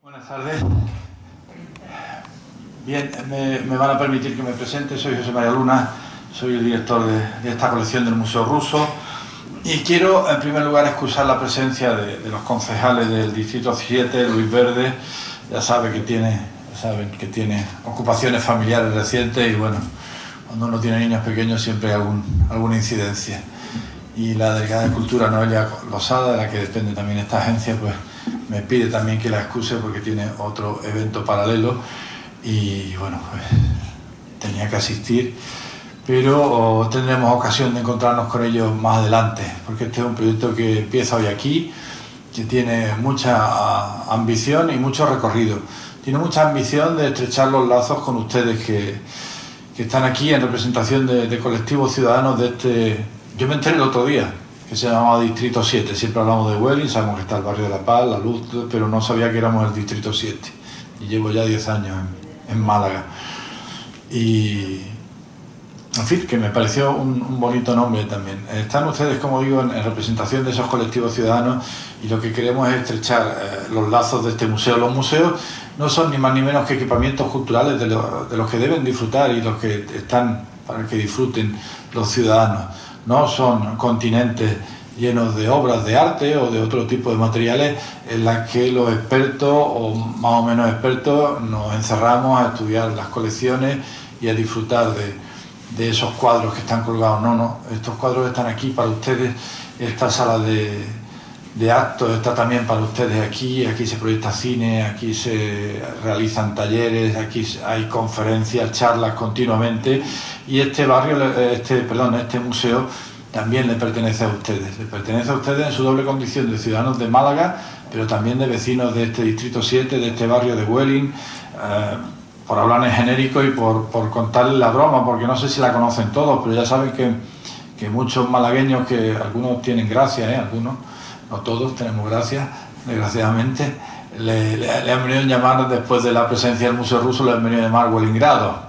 Buenas tardes. Bien, me van a permitir que me presente. Soy José María Luna, soy el director de esta colección del Museo Ruso y quiero en primer lugar excusar la presencia de los concejales del Distrito 7, Luis Verde. Ya saben que tiene ocupaciones familiares recientes y bueno, cuando uno tiene niños pequeños siempre hay alguna incidencia. Y la delegada de Cultura, Noelia Losada, de la que depende también esta agencia, pues me pide también que la excuse porque tiene otro evento paralelo y bueno, pues tenía que asistir, pero tendremos ocasión de encontrarnos con ellos más adelante, porque este es un proyecto que empieza hoy aquí, que tiene mucha ambición y mucho recorrido. Tiene mucha ambición de estrechar los lazos con ustedes que están aquí en representación de colectivos ciudadanos de este... Yo me enteré el otro día que se llamaba Distrito 7, siempre hablamos de Welling, sabemos que está el barrio de La Paz, La Luz, pero no sabía que éramos el Distrito 7 y llevo ya 10 años en Málaga y en fin, que me pareció un bonito nombre también. Están ustedes, como digo, en representación de esos colectivos ciudadanos y lo que queremos es estrechar los lazos de este museo. Los museos no son ni más ni menos que equipamientos culturales de los que deben disfrutar y los que están para que disfruten los ciudadanos. No son continentes llenos de obras de arte o de otro tipo de materiales en las que los expertos o más o menos expertos nos encerramos a estudiar las colecciones y a disfrutar de esos cuadros que están colgados. No, estos cuadros están aquí para ustedes. Esta sala de actos está también para ustedes aquí se proyecta cine, aquí se realizan talleres, aquí hay conferencias, charlas continuamente y este museo también le pertenece a ustedes en su doble condición de ciudadanos de Málaga, pero también de vecinos de este Distrito 7, de este barrio de Welling, por hablar en genérico y por contarles la broma, porque no sé si la conocen todos, pero ya saben que muchos malagueños, que algunos tienen gracia, algunos, no todos tenemos gracia, desgraciadamente, le han venido a llamar después de la presencia del Museo Ruso, le han venido a llamar Wellingrado.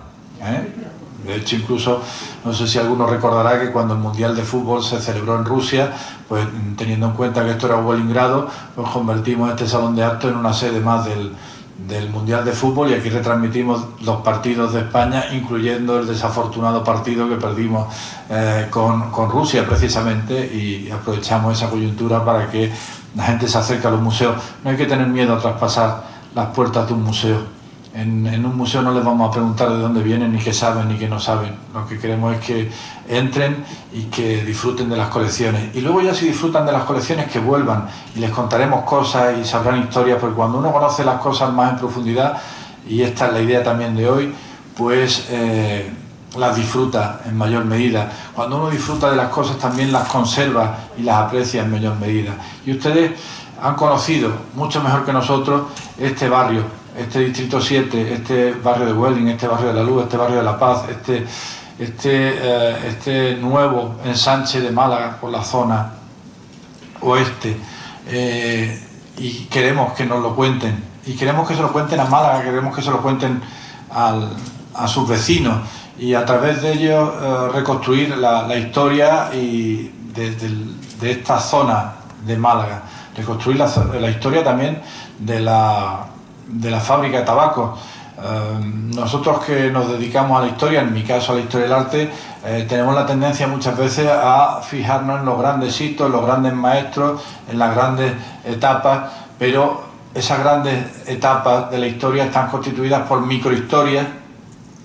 De hecho, incluso, no sé si alguno recordará que cuando el Mundial de Fútbol se celebró en Rusia, pues teniendo en cuenta que esto era Wellingrado, pues convertimos este salón de actos en una sede más del Mundial de Fútbol y aquí retransmitimos los partidos de España, incluyendo el desafortunado partido que perdimos con Rusia precisamente, y aprovechamos esa coyuntura para que la gente se acerque a los museos. No hay que tener miedo a traspasar las puertas de un museo. En un museo no les vamos a preguntar de dónde vienen, ni qué saben, ni qué no saben. Lo que queremos es que entren y que disfruten de las colecciones. Y luego ya si disfrutan de las colecciones, que vuelvan y les contaremos cosas y sabrán historias, porque cuando uno conoce las cosas más en profundidad, y esta es la idea también de hoy, pues las disfruta en mayor medida. Cuando uno disfruta de las cosas también las conserva y las aprecia en mayor medida. Y ustedes han conocido mucho mejor que nosotros este barrio, este Distrito 7, este barrio de Welling, este barrio de La Luz, este barrio de La Paz, este nuevo ensanche de Málaga por la zona oeste, y queremos que nos lo cuenten, y queremos que se lo cuenten a Málaga, queremos que se lo cuenten a sus vecinos y a través de ellos reconstruir la historia de esta zona de Málaga, reconstruir la historia también de la fábrica de tabaco. Nosotros que nos dedicamos a la historia, en mi caso a la historia del arte, tenemos la tendencia muchas veces a fijarnos en los grandes hitos, en los grandes maestros, en las grandes etapas, pero esas grandes etapas de la historia están constituidas por microhistorias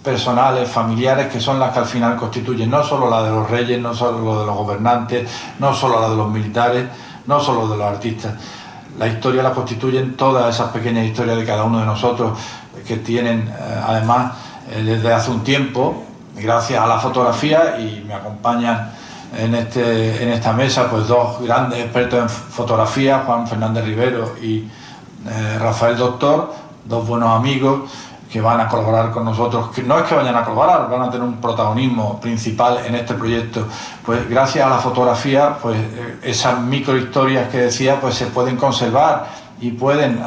personales, familiares, que son las que al final constituyen no solo la de los reyes, no solo la de los gobernantes, no solo la de los militares, no solo de los artistas. La historia la constituyen todas esas pequeñas historias de cada uno de nosotros, que tienen además desde hace un tiempo, gracias a la fotografía, y me acompañan en esta mesa pues dos grandes expertos en fotografía, Juan Fernández Rivero y Rafael Doctor, dos buenos amigos que van a colaborar con nosotros, que no es que vayan a colaborar, van a tener un protagonismo principal en este proyecto. Pues gracias a la fotografía, pues esas microhistorias que decía, pues se pueden conservar y pueden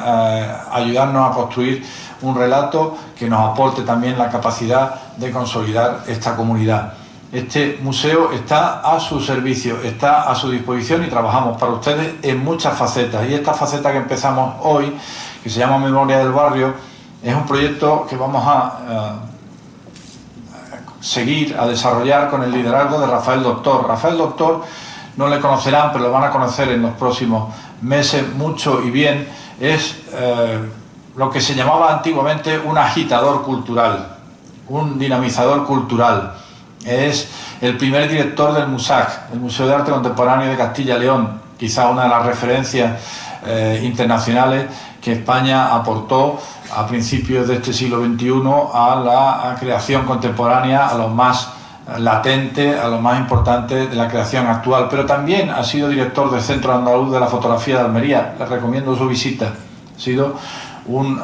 ayudarnos a construir un relato que nos aporte también la capacidad de consolidar esta comunidad. Este museo está a su servicio, está a su disposición y trabajamos para ustedes en muchas facetas. Y esta faceta que empezamos hoy, que se llama Memoria del Barrio, es un proyecto que vamos a seguir, a desarrollar con el liderazgo de Rafael Doctor. Rafael Doctor no le conocerán, pero lo van a conocer en los próximos meses mucho y bien. Es lo que se llamaba antiguamente un agitador cultural, un dinamizador cultural. Es el primer director del MUSAC, el Museo de Arte Contemporáneo de Castilla y León, quizá una de las referencias internacionales que España aportó a principios de este siglo XXI a la creación contemporánea, a lo más latente, a lo más importante de la creación actual. Pero también ha sido director del Centro Andaluz de la Fotografía de Almería. Les recomiendo su visita. Ha sido un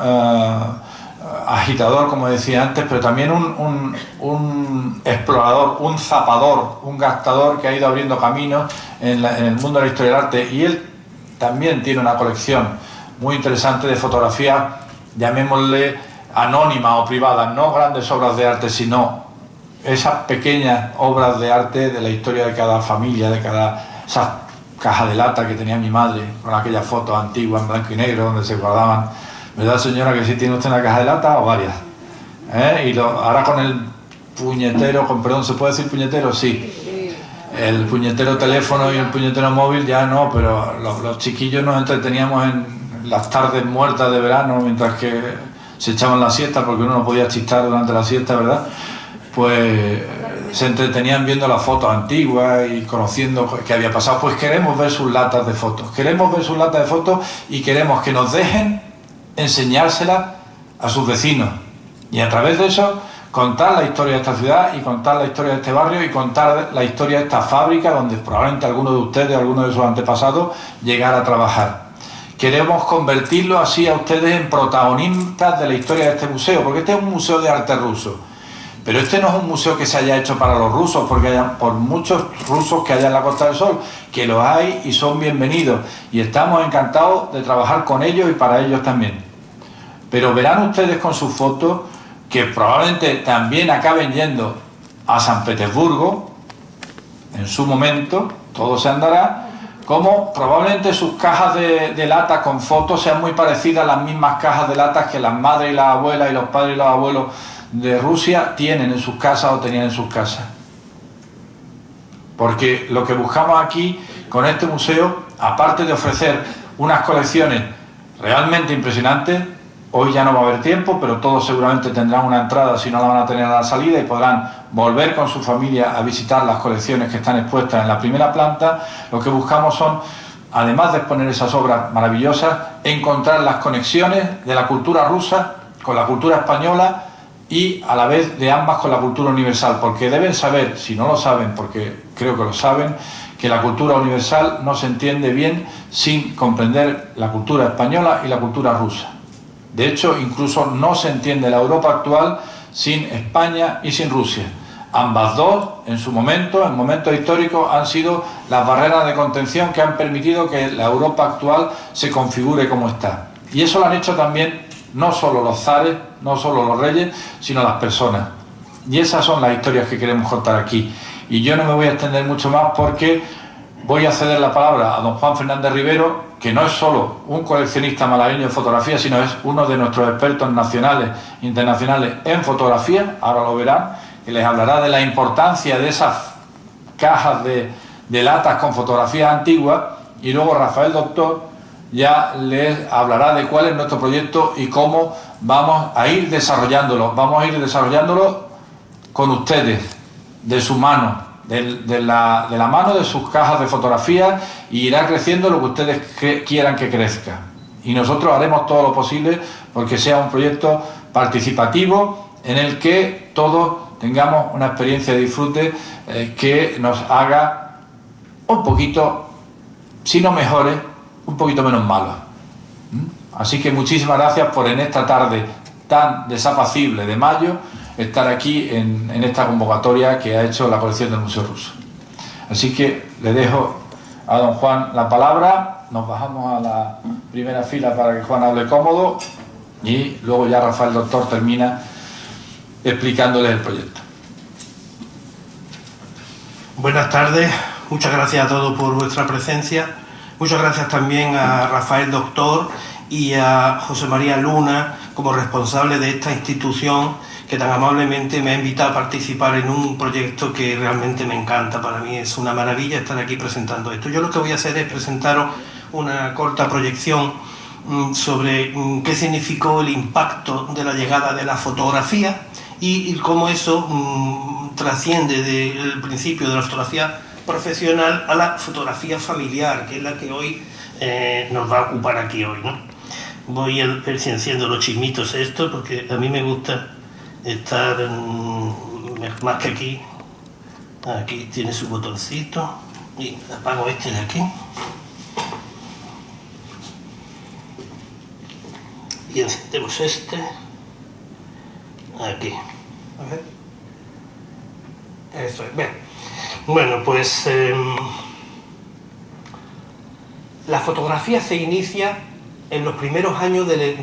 agitador, como decía antes, pero también un explorador, un zapador, un gastador que ha ido abriendo caminos en el mundo de la historia del arte. Y él también tiene una colección muy interesante de fotografías, llamémosle anónimas o privadas, no grandes obras de arte, sino esas pequeñas obras de arte de la historia de cada familia, de cada... esas cajas de lata que tenía mi madre, con aquellas fotos antiguas en blanco y negro donde se guardaban. ¿Verdad, señora, que sí tiene usted una caja de lata o varias? Y ahora con el puñetero, perdón, ¿se puede decir puñetero? Sí. El puñetero teléfono y el puñetero móvil ya no, pero los chiquillos nos entreteníamos en las tardes muertas de verano mientras que se echaban la siesta, porque uno no podía chistar durante la siesta, ¿verdad? Pues se entretenían viendo las fotos antiguas y conociendo qué había pasado. Pues queremos ver sus latas de fotos, queremos ver sus latas de fotos y queremos que nos dejen enseñársela a sus vecinos y a través de eso contar la historia de esta ciudad y contar la historia de este barrio y contar la historia de esta fábrica donde probablemente alguno de ustedes, alguno de sus antepasados llegara a trabajar. Queremos convertirlo así a ustedes en protagonistas de la historia de este museo, porque este es un museo de arte ruso, pero este no es un museo que se haya hecho para los rusos, porque por muchos rusos que haya en la Costa del Sol, que los hay y son bienvenidos y estamos encantados de trabajar con ellos y para ellos también. Pero verán ustedes con sus fotos que probablemente también acaben yendo a San Petersburgo en su momento, todo se andará, como probablemente sus cajas de lata con fotos sean muy parecidas a las mismas cajas de latas que las madres y las abuelas y los padres y los abuelos de Rusia tienen en sus casas o tenían en sus casas. Porque lo que buscamos aquí con este museo, aparte de ofrecer unas colecciones realmente impresionantes, hoy ya no va a haber tiempo, pero todos seguramente tendrán una entrada, si no la van a tener a la salida, y podrán volver con su familia a visitar las colecciones que están expuestas en la primera planta. Lo que buscamos son, además de exponer esas obras maravillosas, encontrar las conexiones de la cultura rusa con la cultura española y a la vez de ambas con la cultura universal, porque deben saber, si no lo saben, porque creo que lo saben, que la cultura universal no se entiende bien sin comprender la cultura española y la cultura rusa. De hecho, incluso no se entiende la Europa actual sin España y sin Rusia. Ambas dos, en su momento, en momentos históricos, han sido las barreras de contención que han permitido que la Europa actual se configure como está. Y eso lo han hecho también no solo los zares, no solo los reyes, sino las personas. Y esas son las historias que queremos contar aquí. Y yo no me voy a extender mucho más porque voy a ceder la palabra a don Juan Fernández Rivero, que no es solo un coleccionista malagueño de fotografía, sino es uno de nuestros expertos nacionales e internacionales en fotografía, ahora lo verán, que les hablará de la importancia de esas cajas de latas con fotografías antiguas, y luego Rafael Doctor ya les hablará de cuál es nuestro proyecto y cómo vamos a ir desarrollándolo. Vamos a ir desarrollándolo con ustedes, de su mano, de la mano de sus cajas de fotografías, y irá creciendo lo que ustedes quieran que crezca. Y nosotros haremos todo lo posible porque sea un proyecto participativo en el que todos tengamos una experiencia de disfrute que nos haga un poquito, si no mejores, un poquito menos malos. Así que muchísimas gracias por en esta tarde tan desapacible de mayo estar aquí en esta convocatoria que ha hecho la colección del Museo Ruso. Así que le dejo a don Juan la palabra, nos bajamos a la primera fila para que Juan hable cómodo y luego ya Rafael Doctor termina explicándoles el proyecto. Buenas tardes, muchas gracias a todos por vuestra presencia, muchas gracias también a Rafael Doctor y a José María Luna como responsable de esta institución que tan amablemente me ha invitado a participar en un proyecto que realmente me encanta. Para mí es una maravilla estar aquí presentando esto. Yo lo que voy a hacer es presentaros una corta proyección sobre qué significó el impacto de la llegada de la fotografía y cómo eso trasciende del principio de la fotografía profesional a la fotografía familiar, que es la que hoy nos va a ocupar aquí hoy, ¿no? Voy a ver si enciendo los chismitos esto, porque a mí me gusta estar más que aquí. Aquí tiene su botoncito y apago este de aquí y encendemos este aquí. A ver. Eso es. Bien. Bueno, pues la fotografía se inicia en los primeros años del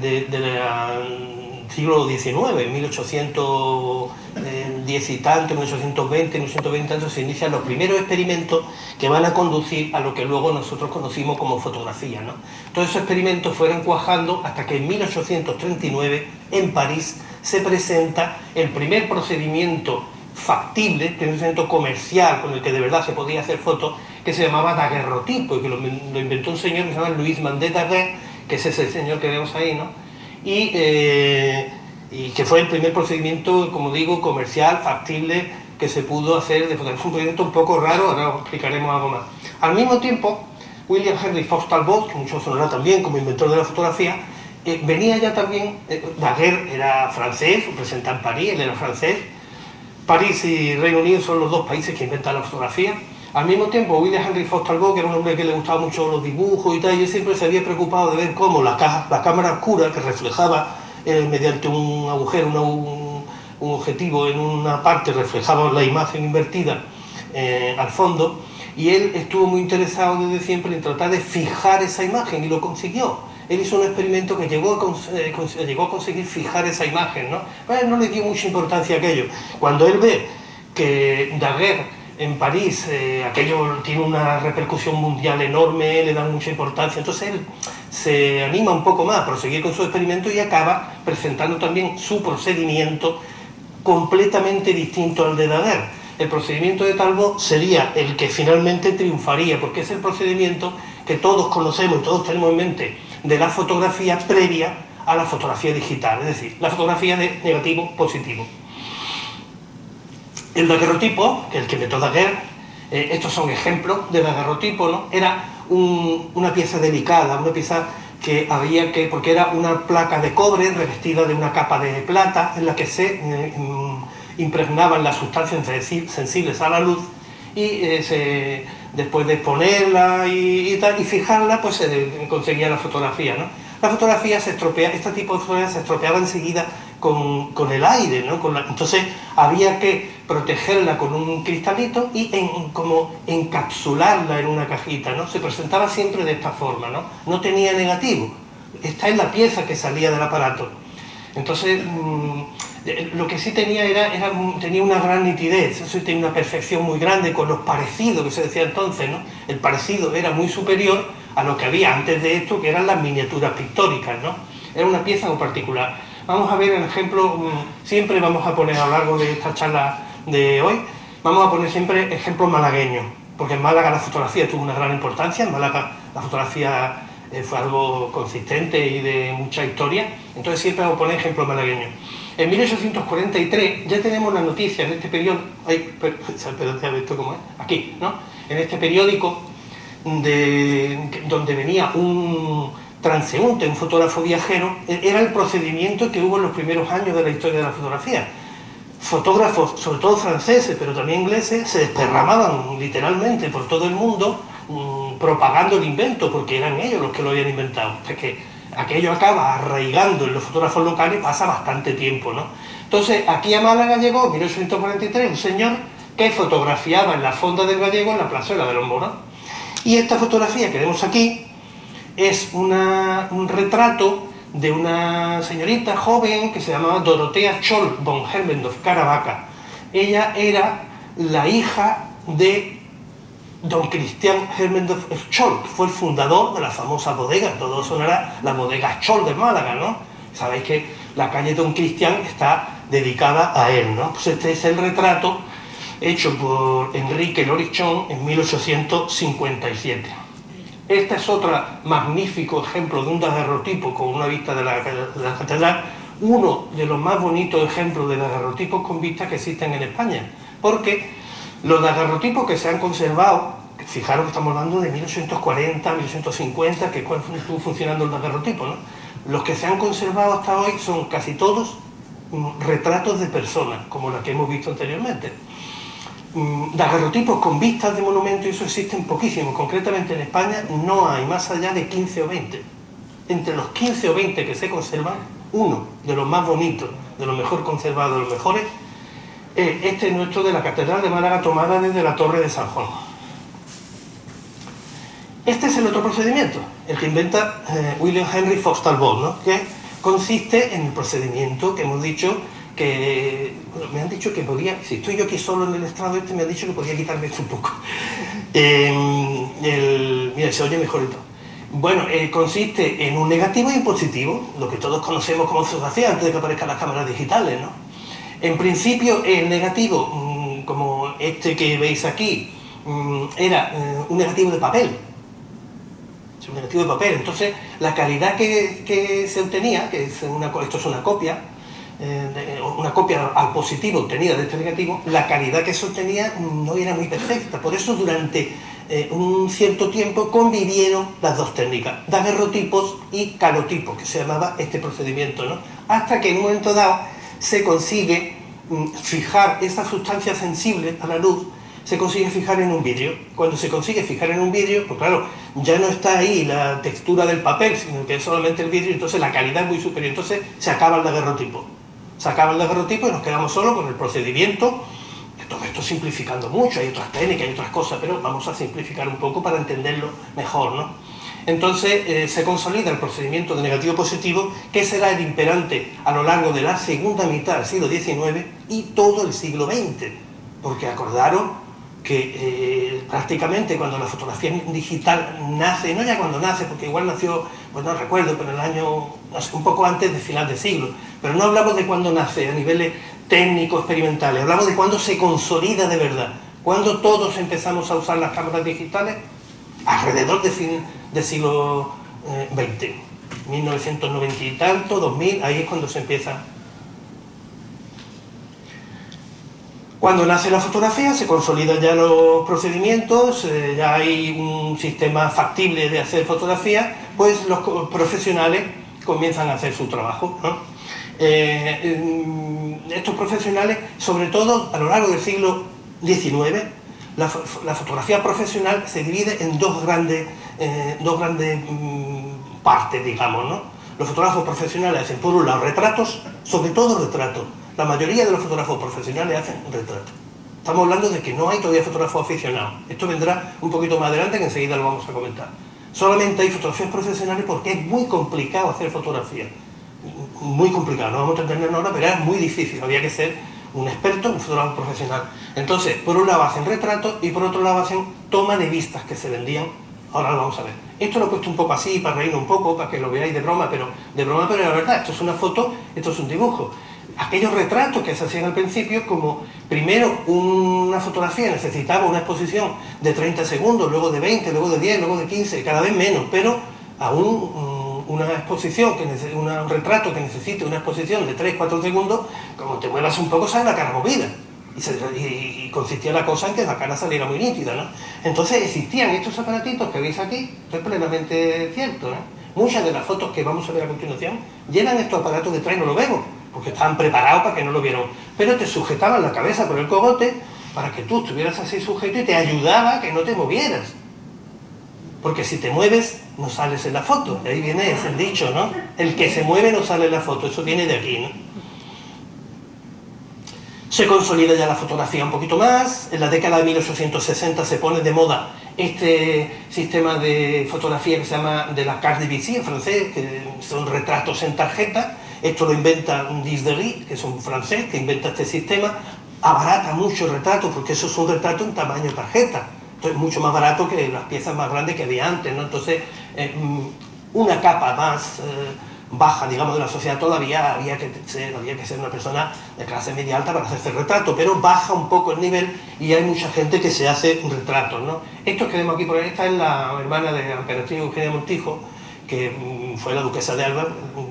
siglo XIX, 1810 y tanto, 1820, 1820 tanto, se inician los primeros experimentos que van a conducir a lo que luego nosotros conocimos como fotografía, ¿no? Todos esos experimentos fueron cuajando hasta que en 1839 en París se presenta el primer procedimiento factible, el primer procedimiento comercial con el que de verdad se podía hacer fotos, que se llamaba daguerrotipo, y que lo inventó un señor que se llama Louis Mandet Daguerre, que es ese señor que vemos ahí, ¿no? Y que fue el primer procedimiento, como digo, comercial, factible, que se pudo hacer de fotografía. Es un procedimiento un poco raro, ahora os explicaremos algo más. Al mismo tiempo, William Henry Fox Talbot, que muchos sonará también como inventor de la fotografía, venía ya también. Daguerre era francés, representa en París, él era francés. París y Reino Unido son los dos países que inventan la fotografía. Al mismo tiempo, William Henry Fox Talbot, que era un hombre que le gustaba mucho los dibujos y tal, y él siempre se había preocupado de ver cómo la cámara oscura, que reflejaba mediante un agujero, un objetivo en una parte, reflejaba la imagen invertida al fondo, y él estuvo muy interesado desde siempre en tratar de fijar esa imagen, y lo consiguió. Él hizo un experimento que llegó a conseguir fijar esa imagen, ¿no? Pero no le dio mucha importancia a aquello. Cuando él ve que Daguerre en París, aquello tiene una repercusión mundial enorme, le dan mucha importancia, entonces él se anima un poco más a proseguir con su experimento y acaba presentando también su procedimiento completamente distinto al de Daguerre. El procedimiento de Talbot sería el que finalmente triunfaría, porque es el procedimiento que todos conocemos y todos tenemos en mente de la fotografía previa a la fotografía digital, es decir, la fotografía de negativo-positivo. El daguerrotipo, que es el que inventó Daguerre, estos son ejemplos de daguerrotipo, ¿no? Era una pieza delicada, una pieza que había que, porque era una placa de cobre revestida de una capa de plata en la que se impregnaban las sustancias sensibles a la luz, y después de exponerla y fijarla, pues se conseguía la fotografía, ¿no? La fotografía se estropea, este tipo de fotografía se estropeaba enseguida con el aire, ¿no? Entonces había que protegerla con un cristalito y como encapsularla en una cajita, ¿no? Se presentaba siempre de esta forma, ¿no? No tenía negativo. Esta es la pieza que salía del aparato. Entonces, lo que sí tenía tenía una gran nitidez, eso tenía una perfección muy grande con los parecidos que se decía entonces, ¿no? El parecido era muy superior a lo que había antes de esto, que eran las miniaturas pictóricas, ¿no? Era una pieza muy particular. Vamos a ver el ejemplo, siempre vamos a poner a lo largo de esta charla de hoy, vamos a poner siempre ejemplos malagueños, porque en Málaga la fotografía tuvo una gran importancia, en Málaga la fotografía fue algo consistente y de mucha historia, entonces siempre vamos a poner ejemplos malagueños. En 1843 ya tenemos la noticia en este periódico, ¿esto cómo es? Aquí, ¿no? En este periódico donde venía un transeúnte, un fotógrafo viajero, era el procedimiento que hubo en los primeros años de la historia de la fotografía. Fotógrafos, sobre todo franceses, pero también ingleses, se desparramaban literalmente por todo el mundo propagando el invento, porque eran ellos los que lo habían inventado. Es que aquello acaba arraigando en los fotógrafos locales, pasa bastante tiempo, ¿no? Entonces, aquí a Málaga llegó, en 1843, un señor que fotografiaba en la fonda del Gallego, en la plazuela de los Moros. Y esta fotografía que vemos aquí es un retrato de una señorita joven que se llamaba Dorothea Scholl von Hermendorf Caravaca. Ella era la hija de don Christian Hermendorf Scholl, que fue el fundador de la famosa bodega, todo sonará, la bodega Scholl de Málaga, ¿no? Sabéis que la calle Don Cristian está dedicada a él, ¿no? Pues este es el retrato hecho por Enrique Lorichon en 1857. Este es otro magnífico ejemplo de un daguerrotipo con una vista de la catedral, uno de los más bonitos ejemplos de daguerrotipos con vistas que existen en España, porque los daguerrotipos que se han conservado, fijaros que estamos hablando de 1840, 1850, que es cuando estuvo funcionando el daguerrotipo, ¿no? Los que se han conservado hasta hoy son casi todos retratos de personas, como la que hemos visto anteriormente. Daguerrotipos con vistas de monumentos, eso existen poquísimos. Concretamente en España no hay más allá de 15 o 20. Entre los 15 o 20 que se conservan, uno de los más bonitos, de los mejor conservados, de los mejores, este es nuestro de la Catedral de Málaga, tomada desde la Torre de San Juan. Este es el otro procedimiento, el que inventa William Henry Fox Talbot, ¿no? Que consiste en el procedimiento que hemos dicho que... Bueno, me han dicho que podía... Si estoy yo aquí solo en el estrado este, me han dicho que podía quitarme esto un poco. Mira, se oye mejor y todo. Bueno, consiste en un negativo y un positivo, lo que todos conocemos como fotografía antes de que aparezcan las cámaras digitales, ¿no? En principio, el negativo, como este que veis aquí, era un negativo de papel. Un negativo de papel. Entonces, la calidad que se obtenía, que es esto es una copia al positivo obtenida de este negativo, la calidad que se obtenía no era muy perfecta. Por eso, durante un cierto tiempo convivieron las dos técnicas, daguerrotipos y calotipos, que se llamaba este procedimiento, ¿no? Hasta que en un momento dado se consigue fijar esa sustancia sensible a la luz, se consigue fijar en un vidrio. Cuando se consigue fijar en un vidrio, pues claro, ya no está ahí la textura del papel, sino que es solamente el vidrio, entonces la calidad es muy superior, entonces se acaba el daguerrotipo. Se acaba el daguerrotipo y nos quedamos solo con el procedimiento. Todo esto simplificando mucho, hay otras técnicas, hay otras cosas, pero vamos a simplificar un poco para entenderlo mejor, ¿no? Entonces se consolida el procedimiento de negativo-positivo, que será el imperante a lo largo de la segunda mitad del siglo XIX y todo el siglo XX, porque acordaros que prácticamente cuando la fotografía digital nace, no ya cuando nace, porque igual nació, pues no recuerdo, pero el año, un poco antes de final de siglo, pero no hablamos de cuándo nace a niveles técnicos, experimentales, hablamos de cuándo se consolida de verdad, cuando todos empezamos a usar las cámaras digitales, alrededor de fin del siglo XX, 1990 y tanto, 2000, ahí es cuando se empieza. Cuando nace la fotografía, se consolidan ya los procedimientos, ya hay un sistema factible de hacer fotografía, pues los profesionales comienzan a hacer su trabajo, ¿no? Estos profesionales, sobre todo a lo largo del siglo XIX, la fotografía profesional se divide en dos grandes partes, digamos, ¿no? Los fotógrafos profesionales hacen por un lado retratos, sobre todo retratos. La mayoría de los fotógrafos profesionales hacen retratos. Estamos hablando de que no hay todavía fotógrafos aficionados. Esto vendrá un poquito más adelante, que enseguida lo vamos a comentar. Solamente hay fotografías profesionales porque es muy complicado hacer fotografía. Muy complicado, no vamos a entenderlo ahora, pero es muy difícil. Había que ser un experto, un fotógrafo profesional. Entonces, por un lado hacen retratos y por otro lado hacen toma de vistas que se vendían. Ahora lo vamos a ver. Esto lo he puesto un poco así para reírnos un poco, para que lo veáis de broma, pero la verdad, esto es una foto, esto es un dibujo. Aquellos retratos que se hacían al principio, como primero una fotografía necesitaba una exposición de 30 segundos, luego de 20, luego de 10, luego de 15, cada vez menos, pero aún una exposición, un retrato que necesite una exposición de 3-4 segundos, como te muevas un poco sale la cara movida. Y consistía la cosa en que la cara saliera muy nítida, ¿no? Entonces existían estos aparatitos que veis aquí, esto es plenamente cierto, ¿no? Muchas de las fotos que vamos a ver a continuación llevan estos aparatos detrás y no lo vemos, porque estaban preparados para que no lo vieran, pero te sujetaban la cabeza por el cogote para que tú estuvieras así sujeto y te ayudaba a que no te movieras, porque si te mueves no sales en la foto. De ahí viene ese dicho, ¿no? El que se mueve no sale en la foto, eso viene de aquí, ¿no? Se consolida ya la fotografía un poquito más. En la década de 1860 se pone de moda este sistema de fotografía que se llama de la carte de visite en francés, que son retratos en tarjeta. Esto lo inventa Disdery, que es un francés que inventa este sistema. Abarata mucho el retrato porque eso es un retrato en tamaño tarjeta. Esto es mucho más barato que las piezas más grandes que había antes, ¿no? Entonces, una capa más baja, digamos, de la sociedad todavía había que ser una persona de clase media alta para hacerse retrato, pero baja un poco el nivel y hay mucha gente que se hace retratos, ¿no? Estos que vemos aquí por ahí, esta es la hermana de la emperatriz Eugenia Montijo, que fue la duquesa de Alba,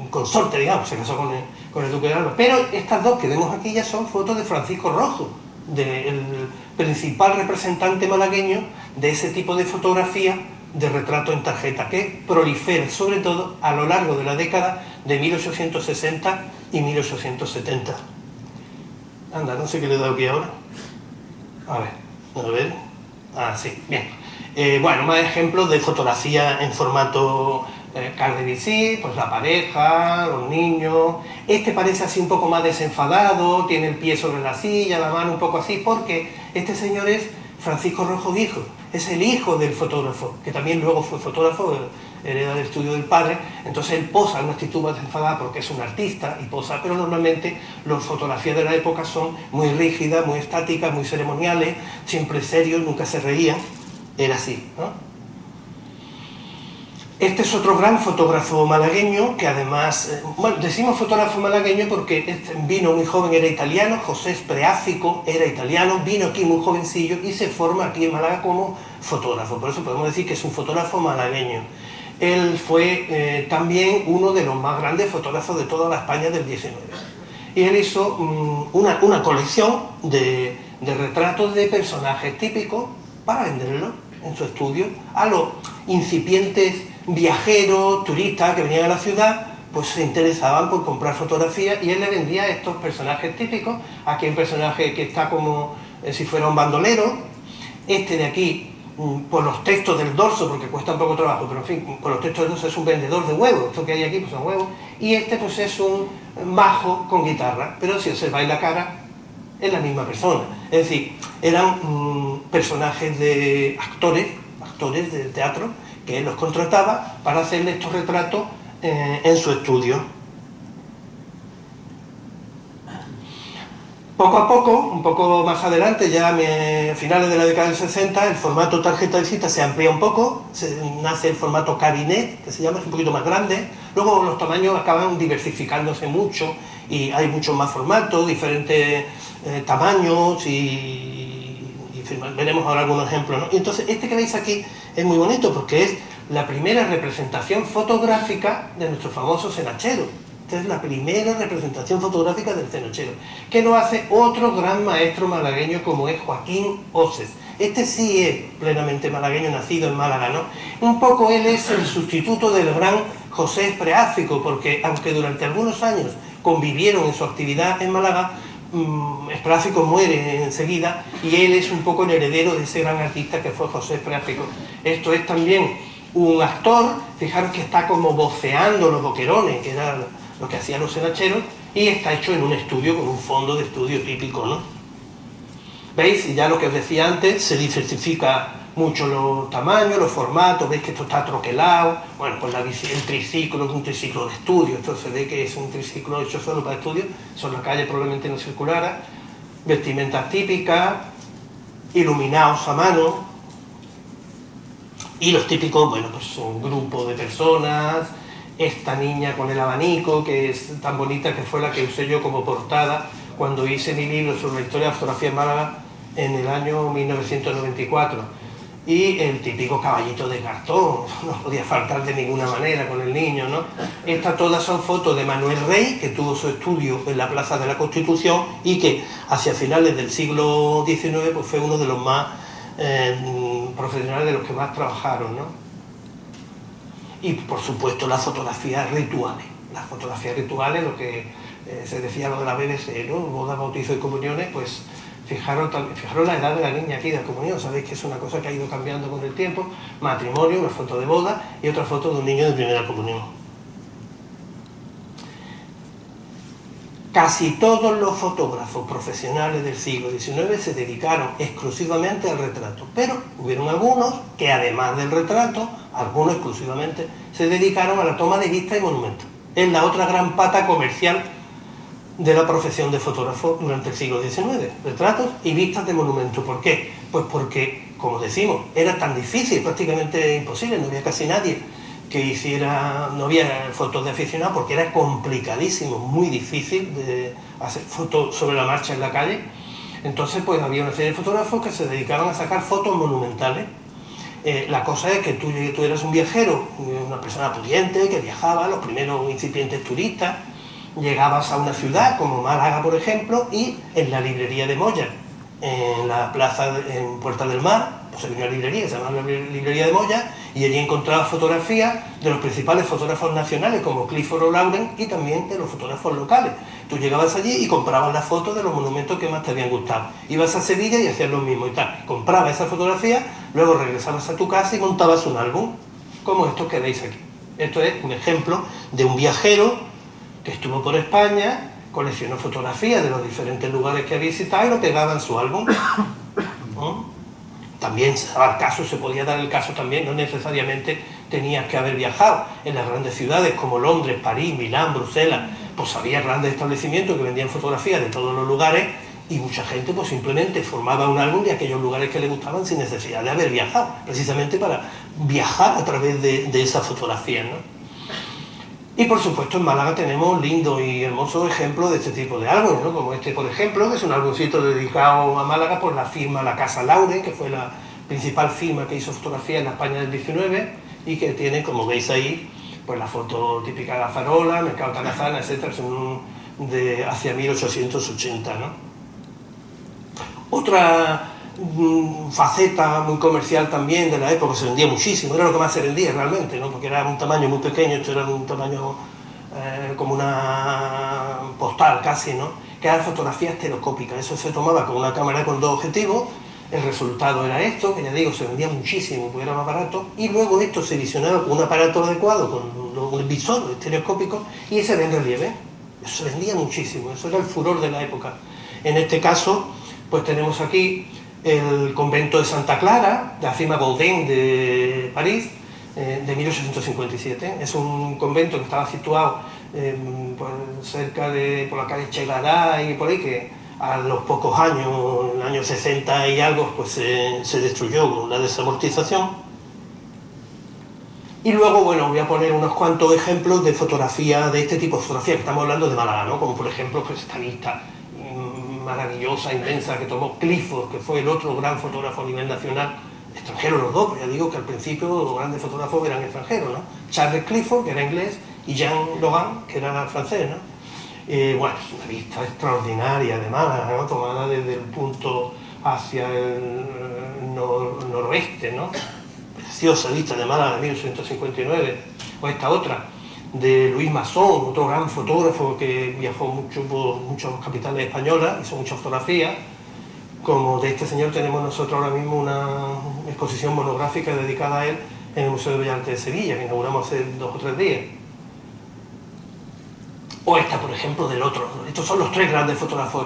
consorte, digamos, se casó con el duque de Alba. Pero estas dos que vemos aquí ya son fotos de Francisco Rojo, del principal representante malagueño de ese tipo de fotografía de retrato en tarjeta, que prolifera sobre todo a lo largo de la década de 1860 y 1870. Anda, no sé qué le he dado aquí ahora. A ver. Ah, sí, bien. Bueno, más ejemplos de fotografía en formato carte de visite, pues la pareja, los niños. Este parece así un poco más desenfadado, tiene el pie sobre la silla, la mano un poco así, porque este señor es Francisco Rojo hijo, es el hijo del fotógrafo, que también luego fue fotógrafo, hereda del estudio del padre. Entonces él posa en una actitud más desenfadada porque es un artista y posa, pero normalmente las fotografías de la época son muy rígidas, muy estáticas, muy ceremoniales, siempre serios, nunca se reían, era así, ¿no? Este es otro gran fotógrafo malagueño que además, bueno, decimos fotógrafo malagueño porque vino muy joven, era italiano, José Spreáfico era italiano, vino aquí muy jovencillo y se forma aquí en Málaga como fotógrafo, por eso podemos decir que es un fotógrafo malagueño. Él fue también uno de los más grandes fotógrafos de toda la España del 19. Y él hizo una colección de retratos de personajes típicos para venderlos en su estudio a los incipientes viajeros, turistas que venían a la ciudad, pues se interesaban por comprar fotografías y él le vendía estos personajes típicos. Aquí hay un personaje que está como si fuera un bandolero, este de aquí, por los textos del dorso, porque cuesta un poco trabajo, pero en fin, por los textos del dorso es un vendedor de huevos, esto que hay aquí pues son huevos, y este pues es un majo con guitarra, pero si observáis la cara, es la misma persona. Es decir, eran personajes de actores de teatro, que él los contrataba para hacerle estos retratos en su estudio. Poco a poco, un poco más adelante, ya a finales de la década del 60, el formato tarjeta de visita se amplía un poco, nace el formato cabinet, que se llama, es un poquito más grande, luego los tamaños acaban diversificándose mucho y hay muchos más formatos, diferentes tamaños y veremos ahora algunos ejemplos, ¿no? Y entonces este que veis aquí es muy bonito porque es la primera representación fotográfica de nuestro famoso cenachero. Esta es la primera representación fotográfica del cenachero, que lo hace otro gran maestro malagueño como es Joaquín Oses. Este sí es plenamente malagueño, nacido en Málaga, ¿no? Un poco él es el sustituto del gran José Spreáfico, porque aunque durante algunos años convivieron en su actividad en Málaga, Spreáfico muere enseguida y él es un poco el heredero de ese gran artista que fue José Spreáfico. Esto es también un actor, fijaros que está como voceando los boquerones, que era lo que hacían los cenacheros, y está hecho en un estudio con un fondo de estudio típico, ¿no? ¿Veis? Y ya lo que os decía antes, se diversifica mucho los tamaños, los formatos, veis que esto está troquelado, bueno, pues el triciclo es un triciclo de estudio, esto se ve que es un triciclo hecho solo para estudio, son las calles probablemente no circulares, vestimentas típicas, iluminados a mano, y los típicos, bueno, pues un grupo de personas, esta niña con el abanico, que es tan bonita, que fue la que usé yo como portada cuando hice mi libro sobre la historia de la fotografía en Málaga en el año 1994. Y el típico caballito de cartón, no podía faltar de ninguna manera con el niño, ¿no? Estas todas son fotos de Manuel Rey, que tuvo su estudio en la Plaza de la Constitución y que hacia finales del siglo XIX pues fue uno de los más profesionales, de los que más trabajaron, ¿no? Y por supuesto las fotografías rituales. Las fotografías rituales, lo que se decía lo de la BBC, ¿no? Bodas, bautizos y comuniones, pues fijaros la edad de la niña aquí de la comunión, sabéis que es una cosa que ha ido cambiando con el tiempo. Matrimonio, una foto de boda y otra foto de un niño de primera comunión. Casi todos los fotógrafos profesionales del siglo XIX se dedicaron exclusivamente al retrato, pero hubieron algunos que además del retrato, algunos exclusivamente, se dedicaron a la toma de vistas y monumentos. Es la otra gran pata comercial de la profesión de fotógrafo durante el siglo XIX, retratos y vistas de monumentos. ¿Por qué? Pues porque como decimos, era tan difícil, prácticamente imposible, no había casi nadie que hiciera, no había fotos de aficionados porque era complicadísimo, muy difícil de hacer fotos sobre la marcha en la calle. Entonces pues había una serie de fotógrafos que se dedicaban a sacar fotos monumentales. La cosa es que tú eras un viajero, una persona pudiente que viajaba, los primeros incipientes turistas, llegabas a una ciudad como Málaga, por ejemplo, y en la librería de Moya, en la plaza, en Puerta del Mar, pues había una librería que se llamaba la librería de Moya, y allí encontrabas fotografías de los principales fotógrafos nacionales como Clifford o Lauren y también de los fotógrafos locales. Tú llegabas allí y comprabas las fotos de los monumentos que más te habían gustado. Ibas a Sevilla y hacías lo mismo y tal. Comprabas esa fotografía, luego regresabas a tu casa y montabas un álbum, como estos que veis aquí. Esto es un ejemplo de un viajero que estuvo por España, coleccionó fotografías de los diferentes lugares que ha visitado y lo pegaba en su álbum. ¿No? También se daba el caso, se podía dar el caso también, no necesariamente tenías que haber viajado. En las grandes ciudades como Londres, París, Milán, Bruselas, pues había grandes establecimientos que vendían fotografías de todos los lugares y mucha gente pues simplemente formaba un álbum de aquellos lugares que le gustaban sin necesidad de haber viajado, precisamente para viajar a través de esas fotografías, ¿no? Y por supuesto en Málaga tenemos lindos y hermosos ejemplos de este tipo de álbumes, ¿no? Como este, por ejemplo, que es un álbumcito dedicado a Málaga por la firma La Casa Lauren, que fue la principal firma que hizo fotografía en la España del 19 y que tiene, como veis ahí, pues la foto típica de la farola, Mercado Tanazana, etc. Son de hacia 1880, ¿no? Otra faceta muy comercial también de la época, se vendía muchísimo, era lo que más se vendía realmente, ¿no? Porque era un tamaño muy pequeño, esto era un tamaño como una postal casi, ¿no? Que era fotografía estereoscópica, eso se tomaba con una cámara con dos objetivos, el resultado era esto, que ya digo, se vendía muchísimo porque era más barato, y luego esto se visionaba con un aparato adecuado, con un visor estereoscópico, y ese ve en relieve, eso se vendía muchísimo, eso era el furor de la época. En este caso, pues tenemos aquí el convento de Santa Clara, de la firma Baudin de París, de 1857. Es un convento que estaba situado cerca de, por la calle Chegará y por ahí, que a los pocos años, en el año 60 y algo, pues se destruyó con la desamortización. Y luego, bueno, voy a poner unos cuantos ejemplos de fotografía, de este tipo de fotografía, que estamos hablando de Málaga, ¿no? Como por ejemplo, pues esta vista maravillosa, inmensa, que tomó Clifford, que fue el otro gran fotógrafo a nivel nacional, extranjero los dos, pero ya digo que al principio los grandes fotógrafos eran extranjeros, ¿no? Charles Clifford, que era inglés, y Jean Logan, que era francés, ¿no? Bueno, es una vista extraordinaria de Málaga, ¿no? Tomada desde el punto hacia el noroeste, ¿no? Preciosa vista de Málaga de 1859, o esta otra, de Luis Masson, otro gran fotógrafo que viajó mucho por muchas capitales españolas, hizo muchas fotografías. Como de este señor tenemos nosotros ahora mismo una exposición monográfica dedicada a él en el Museo de Bellas Artes de Sevilla, que inauguramos hace 2 o 3 días. O esta, por ejemplo, del otro. Estos son los 3 grandes fotógrafos